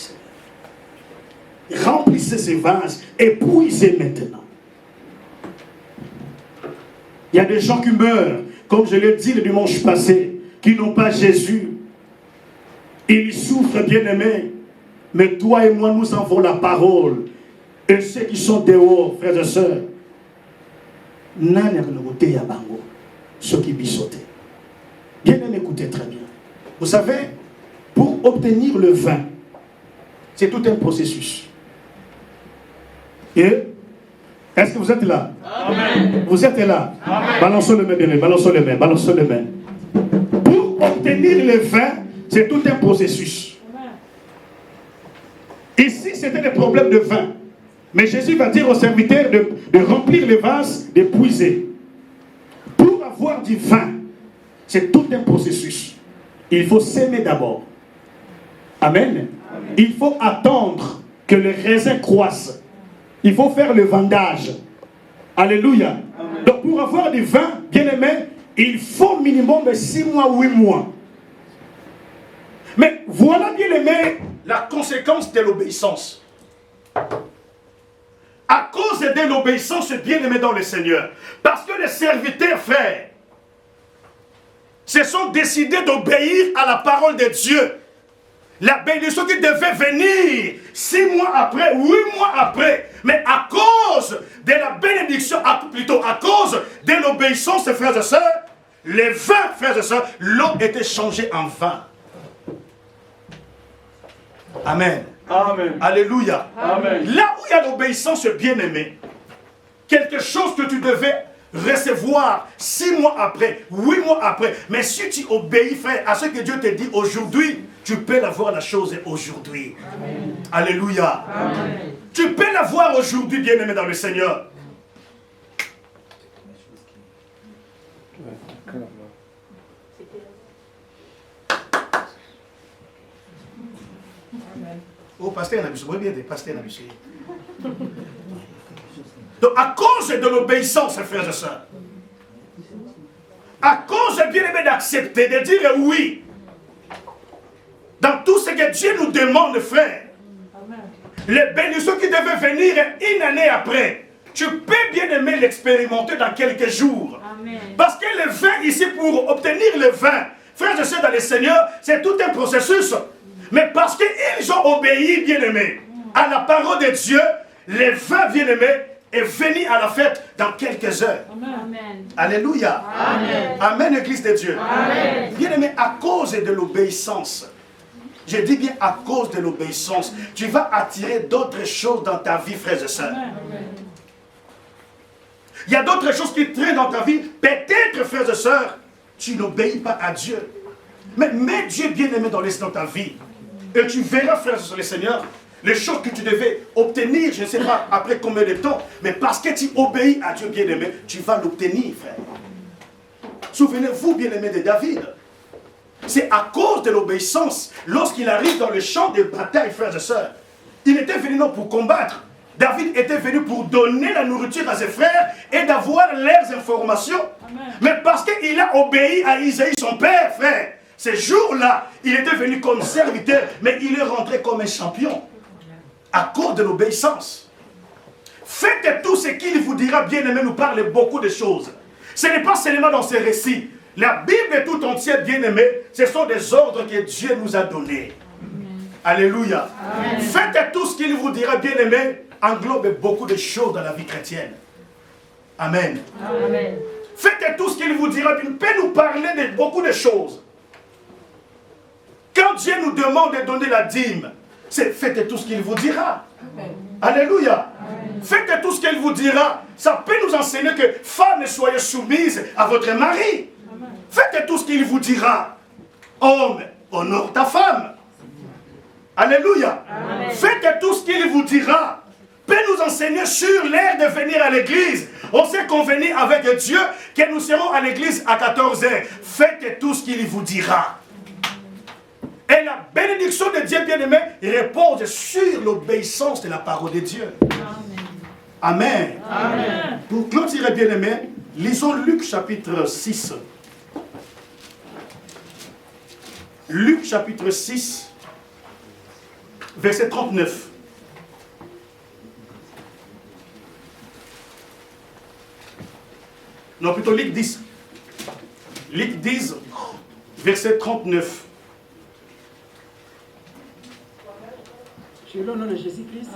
Seigneur. Remplissez ces vases et puisez maintenant. Il y a des gens qui meurent, comme je l'ai dit le dimanche passé, qui n'ont pas Jésus. Ils souffrent, bien-aimés. Mais toi et moi, nous avons la parole. Et ceux qui sont dehors, frères et sœurs, ceux qui bissotent. Bien-aimés, écoutez très bien. Vous savez, pour obtenir le vin, c'est tout un processus. Et est-ce que vous êtes là? Amen. Vous êtes là? Amen. Balançons les mains, bien, balançons les mains, balançons les mains. Pour obtenir le vin, c'est tout un processus. Ici, c'était le problème de vin. Mais Jésus va dire aux serviteurs de remplir les vases, de puiser. Pour avoir du vin, c'est tout un processus. Il faut s'aimer d'abord. Amen. Amen. Il faut attendre que les raisins croissent. Il faut faire le vendage. Alléluia. Amen. Donc pour avoir du vin, bien aimé, il faut minimum 6 mois, 8 mois. Mais voilà, bien aimé, la conséquence de l'obéissance. À cause de l'obéissance, bien aimé dans le Seigneur. Parce que les serviteurs, frères, se sont décidés d'obéir à la parole de Dieu. La bénédiction qui devait venir 6 mois après, 8 mois après. Mais à cause de la bénédiction, plutôt à cause de l'obéissance, frères et sœurs, les vins, frères et sœurs, l'eau était changée en vin. Amen. Amen. Alléluia. Amen. Là où il y a l'obéissance bien-aimée, quelque chose que tu devais recevoir 6 mois après, 8 mois après, mais si tu obéis, frère, à ce que Dieu te dit aujourd'hui, tu peux l'avoir la chose aujourd'hui. Amen. Alléluia. Amen. Tu peux l'avoir aujourd'hui, bien-aimé dans le Seigneur. Oh, pasteur, on a vu bien des pasteurs, on a vu. Donc, à cause de l'obéissance, frères et sœurs, à cause, bien-aimé, d'accepter, de dire oui, dans tout ce que Dieu nous demande, frère, les bénédictions qui devaient venir une année après, tu peux, bien-aimé, l'expérimenter dans quelques jours. Amen. Parce que le vin, ici, pour obtenir le vin, frères et sœurs, dans le Seigneur, c'est tout un processus. Mais parce qu'ils ont obéi, bien-aimés, à la parole de Dieu, le vin, bien-aimé, est venu à la fête dans quelques heures. Amen. Alléluia. Amen. Amen, Église de Dieu. Bien-aimé, à cause de l'obéissance, je dis bien à cause de l'obéissance, tu vas attirer d'autres choses dans ta vie, frères et sœurs. Il y a d'autres choses qui traînent dans ta vie. Peut-être, frères et sœurs, tu n'obéis pas à Dieu. Mais mets Dieu bien-aimé dans ta vie. Et tu verras, frères et sœurs, le Seigneur, les choses que tu devais obtenir, je ne sais pas après combien de temps, mais parce que tu obéis à Dieu bien-aimé, tu vas l'obtenir, frère. Souvenez-vous, bien-aimé, de David. C'est à cause de l'obéissance, lorsqu'il arrive dans le champ de bataille, frères et sœurs, il était venu non pour combattre. David était venu pour donner la nourriture à ses frères et d'avoir leurs informations. Amen. Mais parce qu'il a obéi à Isaïe, son père, frère, ces jours-là, il était venu comme serviteur, mais il est rentré comme un champion. À cause de l'obéissance. Faites tout ce qu'il vous dira, bien-aimé, nous parle beaucoup de choses. Ce n'est pas seulement dans ces récits. La Bible tout entière, bien-aimé, ce sont des ordres que Dieu nous a donnés. Alléluia. Amen. Faites tout ce qu'il vous dira, bien-aimé, englobe beaucoup de choses dans la vie chrétienne. Amen. Amen. Faites tout ce qu'il vous dira, il peut nous parler de beaucoup de choses. Quand Dieu nous demande de donner la dîme, c'est faites tout ce qu'il vous dira. Amen. Alléluia. Amen. Faites tout ce qu'il vous dira. Ça peut nous enseigner que femmes, soyez soumises à votre mari. Amen. Faites tout ce qu'il vous dira. Homme, honore ta femme. Alléluia. Amen. Faites tout ce qu'il vous dira. Peut nous enseigner sur l'air de venir à l'église. On s'est convenu avec Dieu que nous serons à l'église à 14h. Faites tout ce qu'il vous dira. Et la bénédiction de Dieu bien-aimé repose sur l'obéissance de la parole de Dieu. Amen. Amen. Amen. Pour clôturer bien-aimé, lisons Luc chapitre 6. Luc chapitre 6, verset 39. Non, plutôt Luc 10. Luc 10, verset 39. Selon le nom de Jésus-Christ.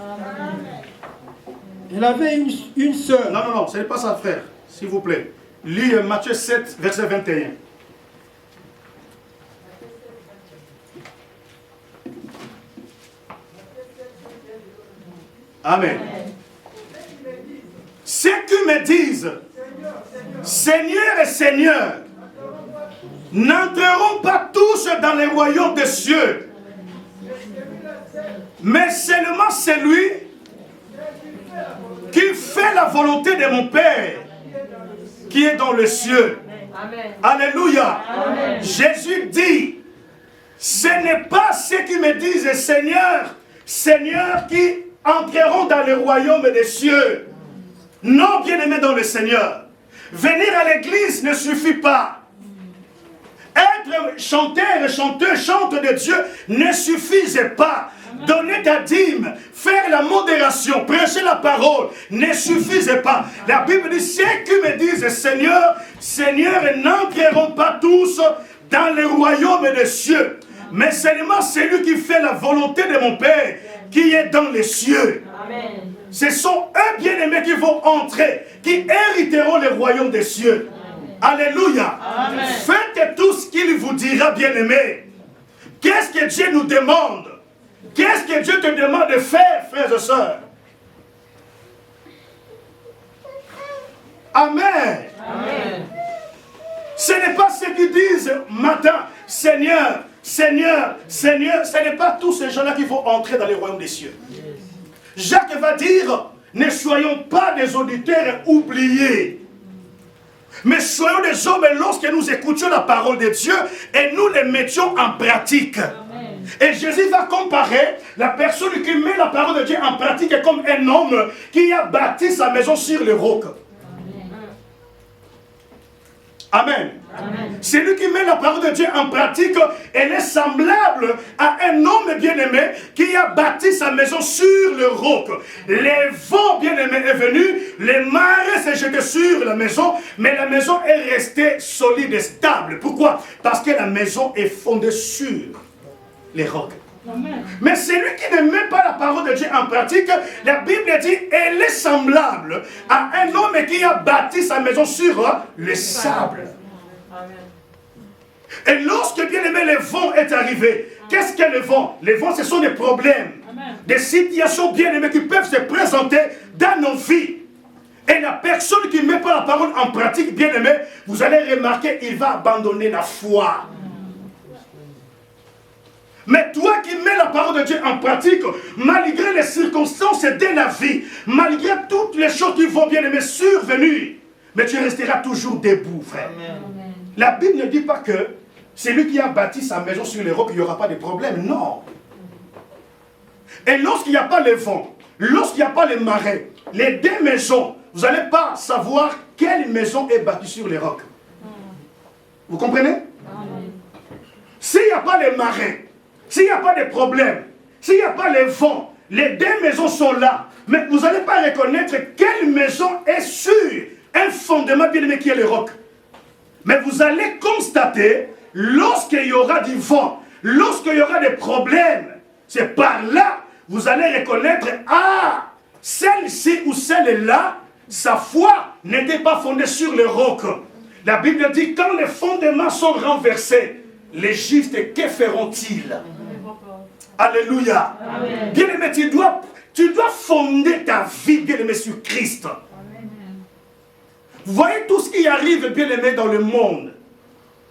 Elle avait une sœur. Non, ce n'est pas ça, frère. S'il vous plaît. Lis Matthieu 7, verset 21. Amen. Ceux qui me disent, Seigneur et Seigneur, n'entreront pas tous dans les royaumes des cieux, mais seulement celui qui fait la volonté de mon Père qui est dans les cieux. Amen. Alléluia. Amen. Jésus dit, ce n'est pas ceux qui me disent Seigneur, Seigneur qui entreront dans le royaume des cieux. Non, bien-aimés dans le Seigneur. Venir à l'église ne suffit pas. Être chanteur et chanteuse, chante de Dieu ne suffisait pas. Donner ta dîme, faire la modération, prêcher la parole ne suffisait pas. La Bible dit, ceux qui me disent Seigneur, Seigneur, n'entreront pas tous dans le royaume des cieux, mais seulement celui qui fait la volonté de mon Père qui est dans les cieux. Amen. Ce sont eux bien-aimés qui vont entrer, qui hériteront le royaume des cieux. Amen. Alléluia. Amen. Faites tout ce qu'il vous dira, bien-aimés. Qu'est-ce que Dieu nous demande? Qu'est-ce que Dieu te demande de faire, frères et sœurs? Amen. Amen. Ce n'est pas ceux qui disent matin, Seigneur, Seigneur, Seigneur. Ce n'est pas tous ces gens-là qui vont entrer dans les royaumes des cieux. Jacques va dire, ne soyons pas des auditeurs oubliés, mais soyons des hommes lorsque nous écoutions la parole de Dieu et nous les mettions en pratique. Amen. Et Jésus va comparer la personne qui met la parole de Dieu en pratique comme un homme qui a bâti sa maison sur le roc. Amen. Amen. Celui qui met la parole de Dieu en pratique, elle est semblable à un homme bien-aimé qui a bâti sa maison sur le roc. Les vents bien-aimés est venu, les marées s'est jeté sur la maison, mais la maison est restée solide et stable. Pourquoi? Parce que la maison est fondée sur les rocs. Amen. Mais celui qui ne met pas la parole de Dieu en pratique, la Bible dit, elle est semblable à un homme qui a bâti sa maison sur le sable. Amen. Et lorsque, bien aimé, le vent est arrivé, qu'est-ce que le vent? Les vents, ce sont des problèmes, Amen. Des situations bien aimées qui peuvent se présenter dans nos vies. Et la personne qui ne met pas la parole en pratique, bien aimé, vous allez remarquer, il va abandonner la foi. Mais toi qui mets la parole de Dieu en pratique, malgré les circonstances de la vie, malgré toutes les choses qui vont bien aimer survenir, mais tu resteras toujours debout, frère. Amen. La Bible ne dit pas que celui qui a bâti sa maison sur les rocs, il n'y aura pas de problème. Non. Et lorsqu'il n'y a pas le vent, lorsqu'il n'y a pas les marais, les deux maisons, vous n'allez pas savoir quelle maison est bâtie sur les rocs. Vous comprenez? S'il n'y a pas les marais, s'il n'y a pas de problème, s'il n'y a pas les vents, les deux maisons sont là. Mais vous n'allez pas reconnaître quelle maison est sur un fondement bien aimé qui est le roc. Mais vous allez constater, lorsqu'il y aura du vent, lorsqu'il y aura des problèmes, c'est par là, vous allez reconnaître, ah, celle-ci ou celle-là, sa foi n'était pas fondée sur le roc. La Bible dit, quand les fondements sont renversés, les justes, que feront-ils? Alléluia. Amen. Bien-aimé, tu dois fonder ta vie, bien-aimé, sur Christ. Amen. Vous voyez tout ce qui arrive, bien-aimé, dans le monde.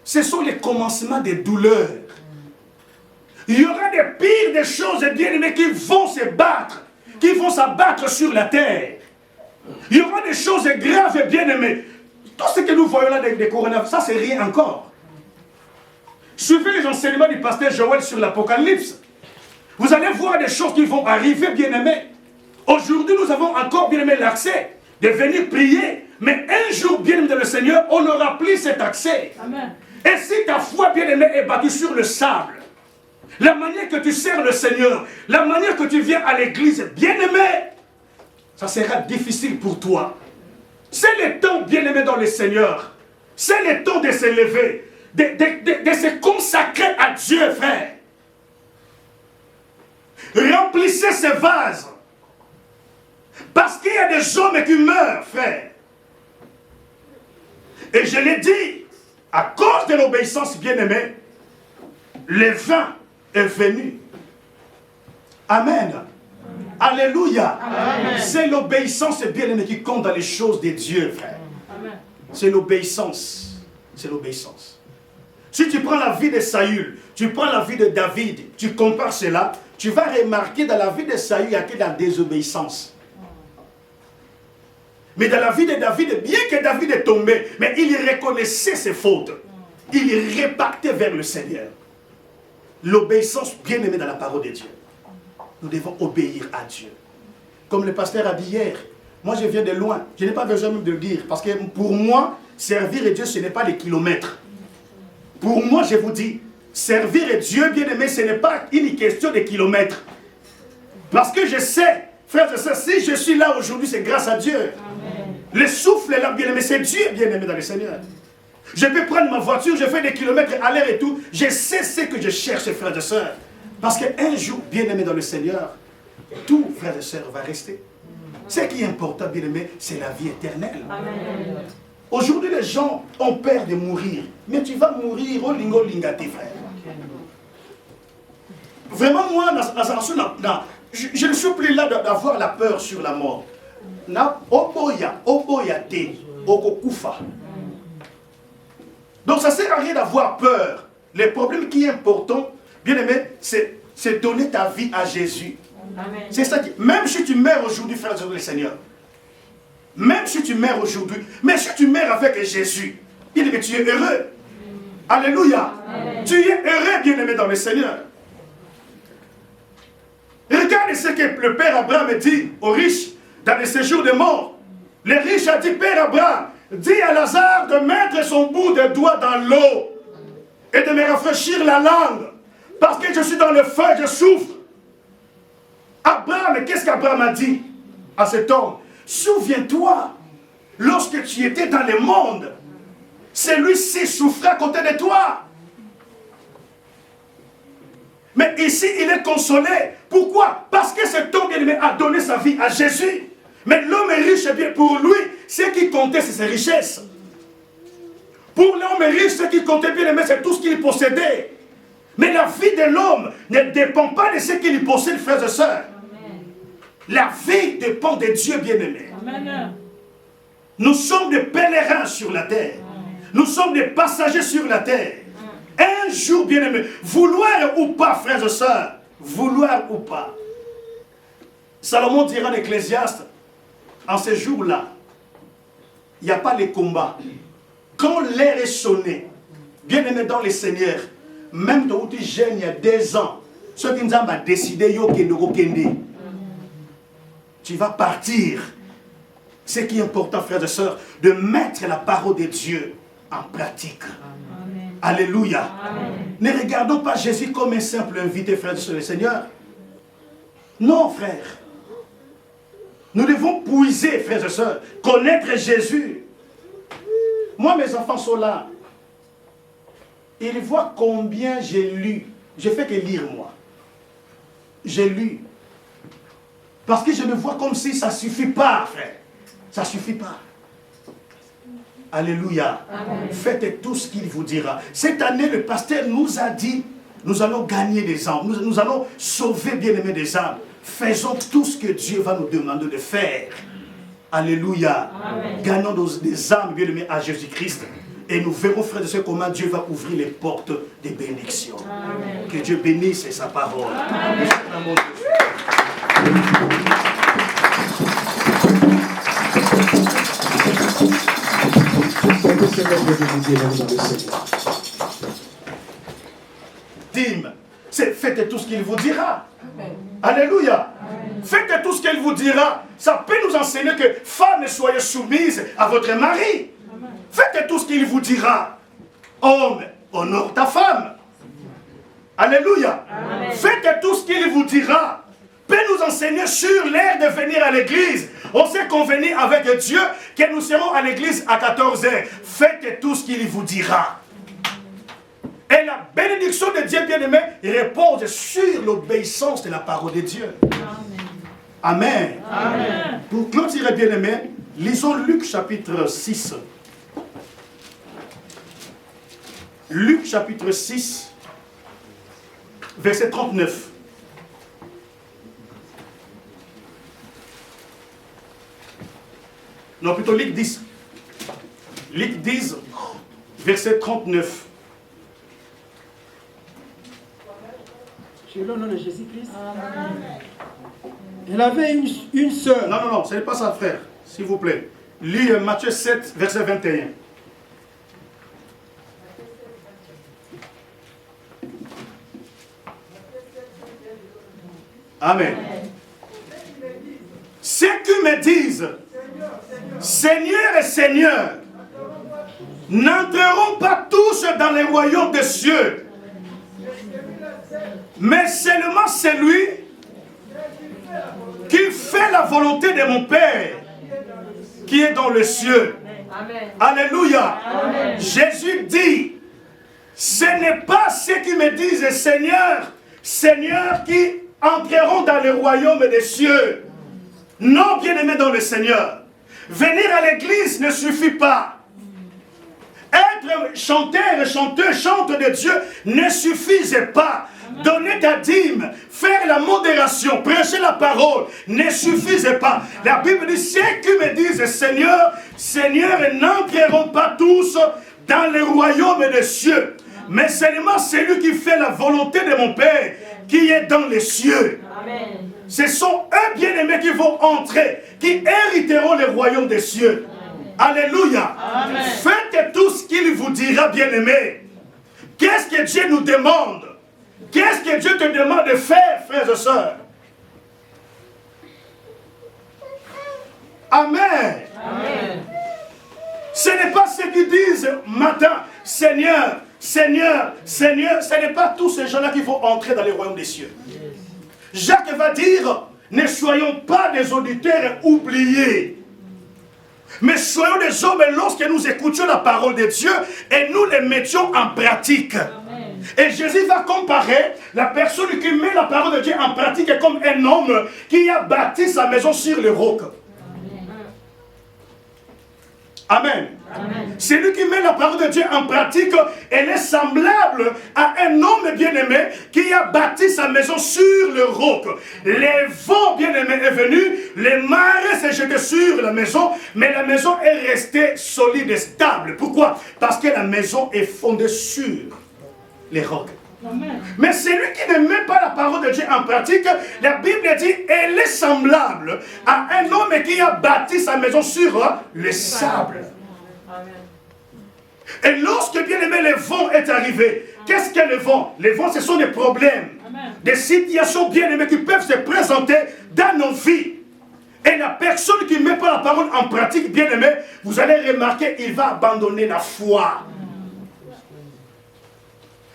Ce sont les commencements des douleurs. Il y aura des pires des choses, bien-aimés, qui vont se battre, qui vont s'abattre sur la terre. Il y aura des choses graves, bien-aimés. Tout ce que nous voyons là des coronavirus, ça c'est rien encore. Suivez les enseignements du pasteur Joël sur l'Apocalypse. Vous allez voir des choses qui vont arriver, bien-aimés. Aujourd'hui, nous avons encore, bien-aimés, l'accès de venir prier. Mais un jour, bien-aimé, dans le Seigneur, on n'aura plus cet accès. Amen. Et si ta foi, bien-aimé, est battue sur le sable, la manière que tu sers le Seigneur, la manière que tu viens à l'église, bien-aimé, ça sera difficile pour toi. C'est le temps, bien-aimé, dans le Seigneur. C'est le temps de se lever, de se consacrer à Dieu, frère. Remplissez ces vases. Parce qu'il y a des hommes qui meurent, frère. Et je l'ai dit, à cause de l'obéissance bien-aimée, le vin est venu. Amen. Alléluia. C'est l'obéissance bien-aimée qui compte dans les choses de Dieu, frère. C'est l'obéissance. C'est l'obéissance. Si tu prends la vie de Saül, tu prends la vie de David, tu compares cela, tu vas remarquer dans la vie de Saül, il y a que la désobéissance. Mais dans la vie de David, bien que David est tombé, mais il reconnaissait ses fautes. Il repartait vers le Seigneur. L'obéissance bien aimée dans la parole de Dieu. Nous devons obéir à Dieu. Comme le pasteur a dit hier, moi je viens de loin, je n'ai pas besoin même de le dire, parce que pour moi, servir Dieu, ce n'est pas les kilomètres. Pour moi, je vous dis, servir Dieu, bien aimé, ce n'est pas une question de kilomètres. Parce que je sais, frères et sœurs, si je suis là aujourd'hui, c'est grâce à Dieu. Amen. Le souffle est là, bien aimé, c'est Dieu, bien aimé, dans le Seigneur. Je peux prendre ma voiture, je fais des kilomètres à l'air et tout. Je sais ce que je cherche, frères et sœurs. Parce qu'un jour, bien aimé dans le Seigneur, tout, frères et sœurs, va rester. Ce qui est important, bien aimé, c'est la vie éternelle. Amen. Aujourd'hui, les gens ont peur de mourir. Mais tu vas mourir au lingo lingati, frère. Vraiment, moi, je ne suis plus là d'avoir la peur sur la mort. Donc ça ne sert à rien d'avoir peur. Le problème qui est important, bien aimé, c'est donner ta vie à Jésus. C'est ça qui, même si tu meurs aujourd'hui, frère du Seigneur, même si tu meurs aujourd'hui, mais si tu meurs avec Jésus, bien aimé, tu es heureux. Alléluia. Amen. Tu es heureux, bien aimé, dans le Seigneur. Regarde ce que le Père Abraham dit aux riches dans les séjours de mort. Le riche a dit, Père Abraham, dis à Lazare de mettre son bout de doigt dans l'eau et de me rafraîchir la langue, parce que je suis dans le feu, je souffre. Abraham, qu'est-ce qu'Abraham a dit à cet homme? Souviens-toi, lorsque tu étais dans le monde, celui-ci souffrait à côté de toi. Mais ici, il est consolé. Pourquoi? Parce que cet homme bien-aimé a donné sa vie à Jésus. Mais l'homme est riche, et bien pour lui, ce qui comptait, c'est ses richesses. Pour l'homme riche, ce qui comptait, bien aimé, c'est tout ce qu'il possédait. Mais la vie de l'homme ne dépend pas de ce qu'il possède, frères et sœurs. La vie dépend de Dieu, bien-aimé. Nous sommes des pèlerins sur la terre. Nous sommes des passagers sur la terre. Un jour, bien-aimé, vouloir ou pas, frères et sœurs, vouloir ou pas. Salomon dira en Ecclésiaste, en ces jours-là, il n'y a pas les combats. Quand l'air est sonné, bien-aimé dans les seigneurs, même quand tu es jeune, il y a 2 ans, ceux qui nous ont décidé, tu vas partir. Ce qui est important, frères et sœurs, de mettre la parole de Dieu en pratique. Amen. Alléluia. Amen. Ne regardons pas Jésus comme un simple invité, frères et sœurs, le Seigneur. Non, frère. Nous devons puiser, frères et sœurs, connaître Jésus. Moi, mes enfants sont là. Ils voient combien j'ai lu. Je fais que lire, moi. J'ai lu. Parce que je me vois comme si ça ne suffit pas, frère. Ça ne suffit pas. Alléluia. Amen. Faites tout ce qu'il vous dira. Cette année, le pasteur nous a dit, nous allons gagner des âmes. Nous allons sauver, bien-aimés, des âmes. Faisons tout ce que Dieu va nous demander de faire. Alléluia. Amen. Gagnons des âmes, bien-aimés, à Jésus-Christ. Et nous verrons, frères et sœurs, comment Dieu va ouvrir les portes des bénédictions. Amen. Que Dieu bénisse sa parole. Amen. Dîme, faites tout ce qu'il vous dira. Amen. Alléluia. Amen. Faites tout ce qu'il vous dira. Ça peut nous enseigner que femmes, soyez soumises à votre mari. Amen. Faites tout ce qu'il vous dira. Homme, honore ta femme. Alléluia. Amen. Faites tout ce qu'il vous dira. Peut nous enseigner sur l'heure de venir à l'église. On s'est convenu avec Dieu que nous serons à l'église à 14h. Faites tout ce qu'il vous dira. Et la bénédiction de Dieu bien-aimé repose sur l'obéissance de la parole de Dieu. Amen. Amen. Amen. Pour clôturer bien-aimé, lisons Luc chapitre 6. Luc chapitre 6, verset 39. Non, plutôt Luc 10. Luc 10, verset 39. Selon le nom de Jésus-Christ. Elle avait une sœur. Non, ce n'est pas ça, frère. S'il vous plaît. Lis Matthieu 7, verset 21. Amen. Ceux qui me disent, Seigneur et Seigneur, n'entreront pas tous dans les royaumes des cieux, mais seulement celui qui fait la volonté de mon Père qui est dans les cieux. Amen. Alléluia. Amen. Jésus dit, ce n'est pas ceux qui me disent Seigneur, Seigneur qui entreront dans le royaume des cieux. Non, bien-aimés dans le Seigneur. Venir à l'église ne suffit pas. chanteurs et chanteuses chantent de Dieu ne suffisait pas. Donner ta dîme, faire la modération, prêcher la parole ne suffisait pas. La Bible dit, ceux qui me disent Seigneur, Seigneur, n'entreront pas tous dans le royaume des cieux, mais seulement celui qui fait la volonté de mon Père qui est dans les cieux. Amen. Ce sont eux bien-aimés qui vont entrer, qui hériteront le royaume des cieux. Amen. Alléluia. Amen. Faites tout ce qu'il vous dira, bien-aimés. Qu'est-ce que Dieu nous demande? Qu'est-ce que Dieu te demande de faire, frères et sœurs? Amen. Amen. Ce n'est pas ceux qui disent matin, Seigneur, Seigneur, Seigneur. Ce n'est pas tous ces gens-là qui vont entrer dans le royaume des cieux. Jacques va dire, ne soyons pas des auditeurs oubliés, mais soyons des hommes lorsque nous écoutions la parole de Dieu et nous les mettions en pratique. Amen. Et Jésus va comparer la personne qui met la parole de Dieu en pratique comme un homme qui a bâti sa maison sur le roc. Amen. Amen. Celui qui met la parole de Dieu en pratique, elle est semblable à un homme bien-aimé qui a bâti sa maison sur le roc. Les vents bien-aimés est venu, les marées s'est jeté sur la maison, mais la maison est restée solide et stable. Pourquoi? Parce que la maison est fondée sur les rocs. Amen. Mais celui qui ne met pas la parole de Dieu en pratique, la Bible dit, elle est semblable à un homme qui a bâti sa maison sur le sable. Amen. Et lorsque bien aimé le vent est arrivé, qu'est-ce qu'est le vent? Le vent, ce sont des problèmes, Amen. Des situations bien aimées qui peuvent se présenter dans nos vies. Et la personne qui ne met pas la parole en pratique, bien aimé, vous allez remarquer, il va abandonner la foi.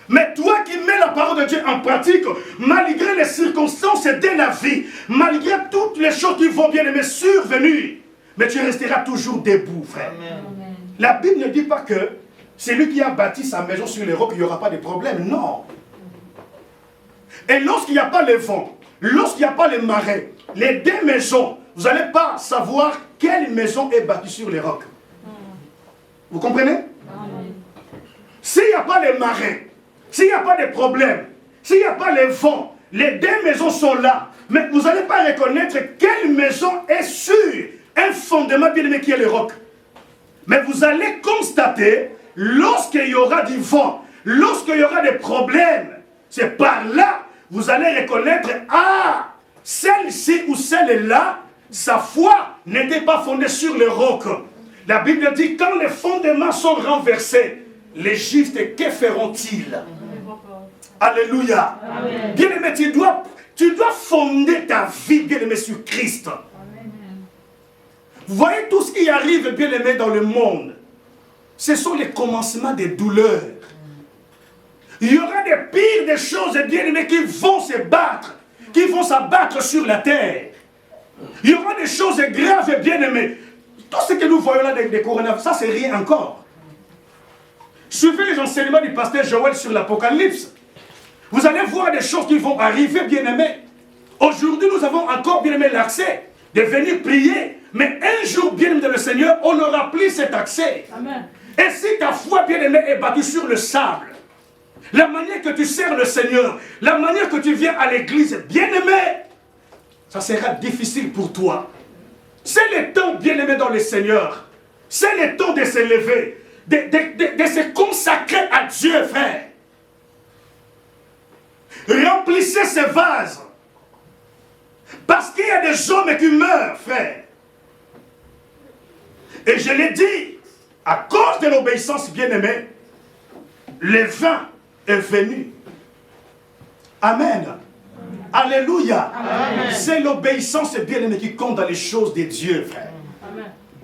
Mais toi qui mets la parole de Dieu en pratique, malgré les circonstances de la vie, malgré toutes les choses qui vont bien aimer survenir, mais tu resteras toujours debout, frère. Amen. La Bible ne dit pas que celui qui a bâti sa maison sur les rocs, il n'y aura pas de problème. Non. Et lorsqu'il n'y a pas le vent, lorsqu'il n'y a pas les marais, les deux maisons, vous n'allez pas savoir quelle maison est bâtie sur les rocs. Vous comprenez? S'il n'y a pas les marais, s'il n'y a pas de problème, s'il n'y a pas les vents, les deux maisons sont là. Mais vous n'allez pas reconnaître quelle maison est sur un fondement bien aimé qui est le roc. Mais vous allez constater, lorsqu'il y aura du vent, lorsqu'il y aura des problèmes, c'est par là, vous allez reconnaître, ah, celle-ci ou celle-là, sa foi n'était pas fondée sur le roc. La Bible dit, quand les fondements sont renversés, les justes, que feront-ils? Alléluia. Amen. Bien-aimé, tu dois fonder ta vie, bien-aimé, sur Christ. Amen. Vous voyez tout ce qui arrive, bien-aimé, dans le monde. Ce sont les commencements des douleurs. Il y aura des pires des choses, bien-aimés, qui vont se battre, qui vont s'abattre sur la terre. Il y aura des choses graves, bien-aimés. Tout ce que nous voyons là des coronavirus, ça c'est rien encore. Suivez les enseignements du pasteur Joël sur l'Apocalypse. Vous allez voir des choses qui vont arriver, bien-aimés. Aujourd'hui, nous avons encore, bien-aimés, l'accès de venir prier. Mais un jour, bien-aimé dans le Seigneur, on n'aura plus cet accès. Amen. Et si ta foi, bien-aimé, est battue sur le sable, la manière que tu sers le Seigneur, la manière que tu viens à l'église, bien-aimé, ça sera difficile pour toi. C'est le temps, bien-aimé dans le Seigneur. C'est le temps de se lever, de se consacrer à Dieu, frère. Remplissez ces vases. Parce qu'il y a des hommes qui meurent, frère. Et je l'ai dit, à cause de l'obéissance bien-aimée, le vin est venu. Amen. Alléluia. C'est l'obéissance bien-aimée qui compte dans les choses de Dieu, frère.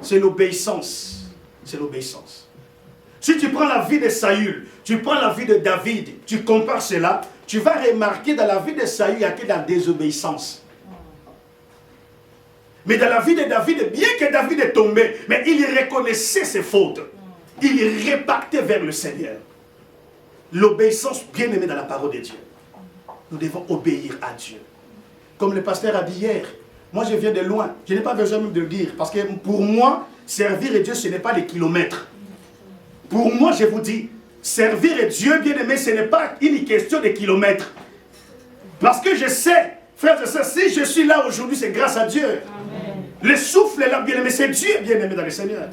C'est l'obéissance. C'est l'obéissance. Si tu prends la vie de Saül, tu prends la vie de David, tu compares cela, tu vas remarquer dans la vie de Saül, il y a que la désobéissance. Mais dans la vie de David, bien que David est tombé, mais il reconnaissait ses fautes. Il repartait vers le Seigneur. L'obéissance bien aimée dans la parole de Dieu. Nous devons obéir à Dieu. Comme le pasteur a dit hier, moi je viens de loin. Je n'ai pas besoin même de le dire. Parce que pour moi, servir Dieu, ce n'est pas les kilomètres. Pour moi, je vous dis, servir Dieu, bien-aimé, ce n'est pas une question de kilomètres. Parce que je sais, frères et sœurs, si je suis là aujourd'hui, c'est grâce à Dieu. Amen. Le souffle est là, bien-aimé, c'est Dieu, bien-aimé, dans le Seigneur.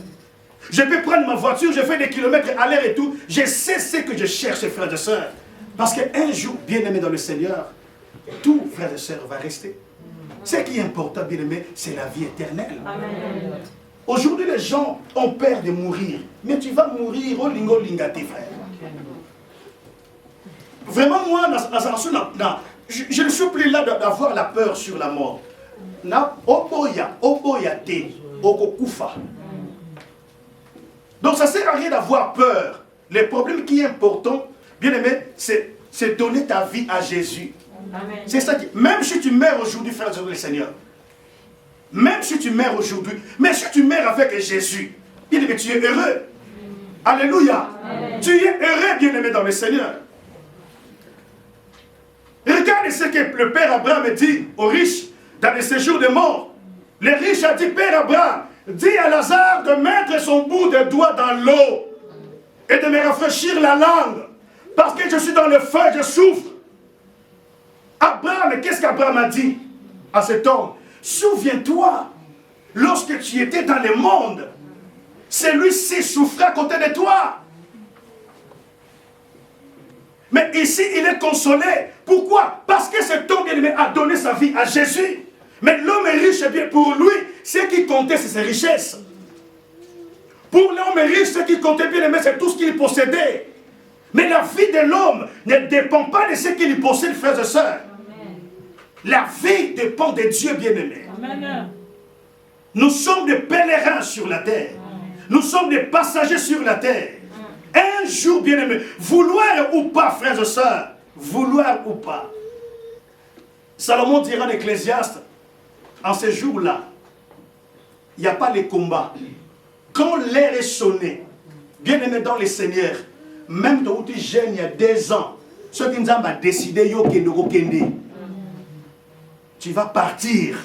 Je peux prendre ma voiture, je fais des kilomètres à l'air et tout. Je sais ce que je cherche, frères et sœurs. Parce qu'un jour, bien-aimé dans le Seigneur, tout, frères et sœurs, va rester. Ce qui est important, bien-aimé, c'est la vie éternelle. Amen. Aujourd'hui, les gens ont peur de mourir. Mais tu vas mourir au lingo lingati, frère. Vraiment, moi, je ne suis plus là d'avoir la peur sur la mort. Donc, ça ne sert à rien d'avoir peur. Le problème qui est important, bien aimé, c'est donner ta vie à Jésus. C'est ça qui... Même si tu meurs aujourd'hui, frère de Seigneur, même si tu meurs aujourd'hui, mais si tu meurs avec Jésus, bien aimé, tu es heureux. Alléluia. Amen. Tu es heureux, bien aimé, dans le Seigneur. Regarde ce que le Père Abraham dit aux riches dans le séjour de mort. Le riche a dit, Père Abraham, dis à Lazare de mettre son bout de doigt dans l'eau et de me rafraîchir la langue. Parce que je suis dans le feu, je souffre. Abraham, qu'est-ce qu'Abraham a dit à cet homme? Souviens-toi, lorsque tu étais dans le monde, celui-ci souffrait à côté de toi. Mais ici, il est consolé. Pourquoi? Parce que cet homme bien-aimé a donné sa vie à Jésus. Mais l'homme est riche, et bien pour lui, ce qui comptait, c'est ses richesses. Pour l'homme riche, ce qui comptait, bien-aimé, c'est tout ce qu'il possédait. Mais la vie de l'homme ne dépend pas de ce qu'il possède, frères et sœurs. La vie dépend de Dieu, bien-aimé. Nous sommes des pèlerins sur la terre. Nous sommes des passagers sur la terre. Un jour, bien-aimé, vouloir ou pas, frères et sœurs, vouloir ou pas. Salomon dira d'Ecclésiaste, en ce jour-là, il n'y a pas les combats. Quand l'air est sonné, bien-aimé dans les seigneurs, même quand tu es jeune, il y a 2 ans, ce qui nous a décidé, tu vas partir.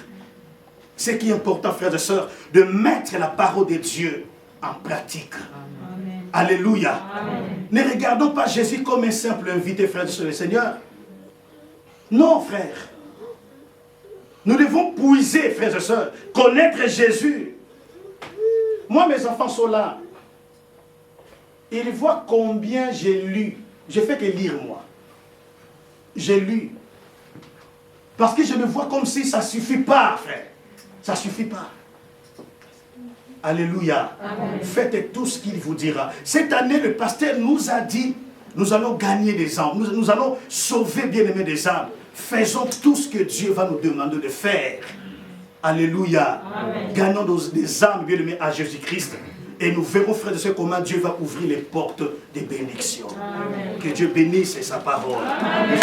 Ce qui est important, frères et sœurs, de mettre la parole de Dieu en pratique. Amen. Alléluia. Amen. Ne regardons pas Jésus comme un simple invité, frères et sœurs, le Seigneur. Non, frère. Nous devons puiser, frères et sœurs, connaître Jésus. Moi, mes enfants sont là. Ils voient combien j'ai lu. Je fais que lire, moi. J'ai lu. Parce que je me vois comme si ça ne suffit pas, frère. Ça ne suffit pas. Alléluia. Amen. Faites tout ce qu'il vous dira. Cette année, le pasteur nous a dit, nous allons gagner des âmes. Nous allons sauver, bien-aimés, des âmes. Faisons tout ce que Dieu va nous demander de faire. Alléluia. Amen. Gagnons des âmes, bien-aimés, à Jésus-Christ. Et nous verrons, frères et sœurs, comment Dieu va ouvrir les portes des bénédictions. Amen. Que Dieu bénisse sa parole. Amen.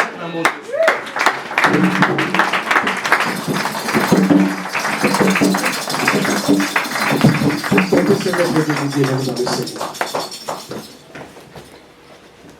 Que le Seigneur vous bénisse dans le Seigneur.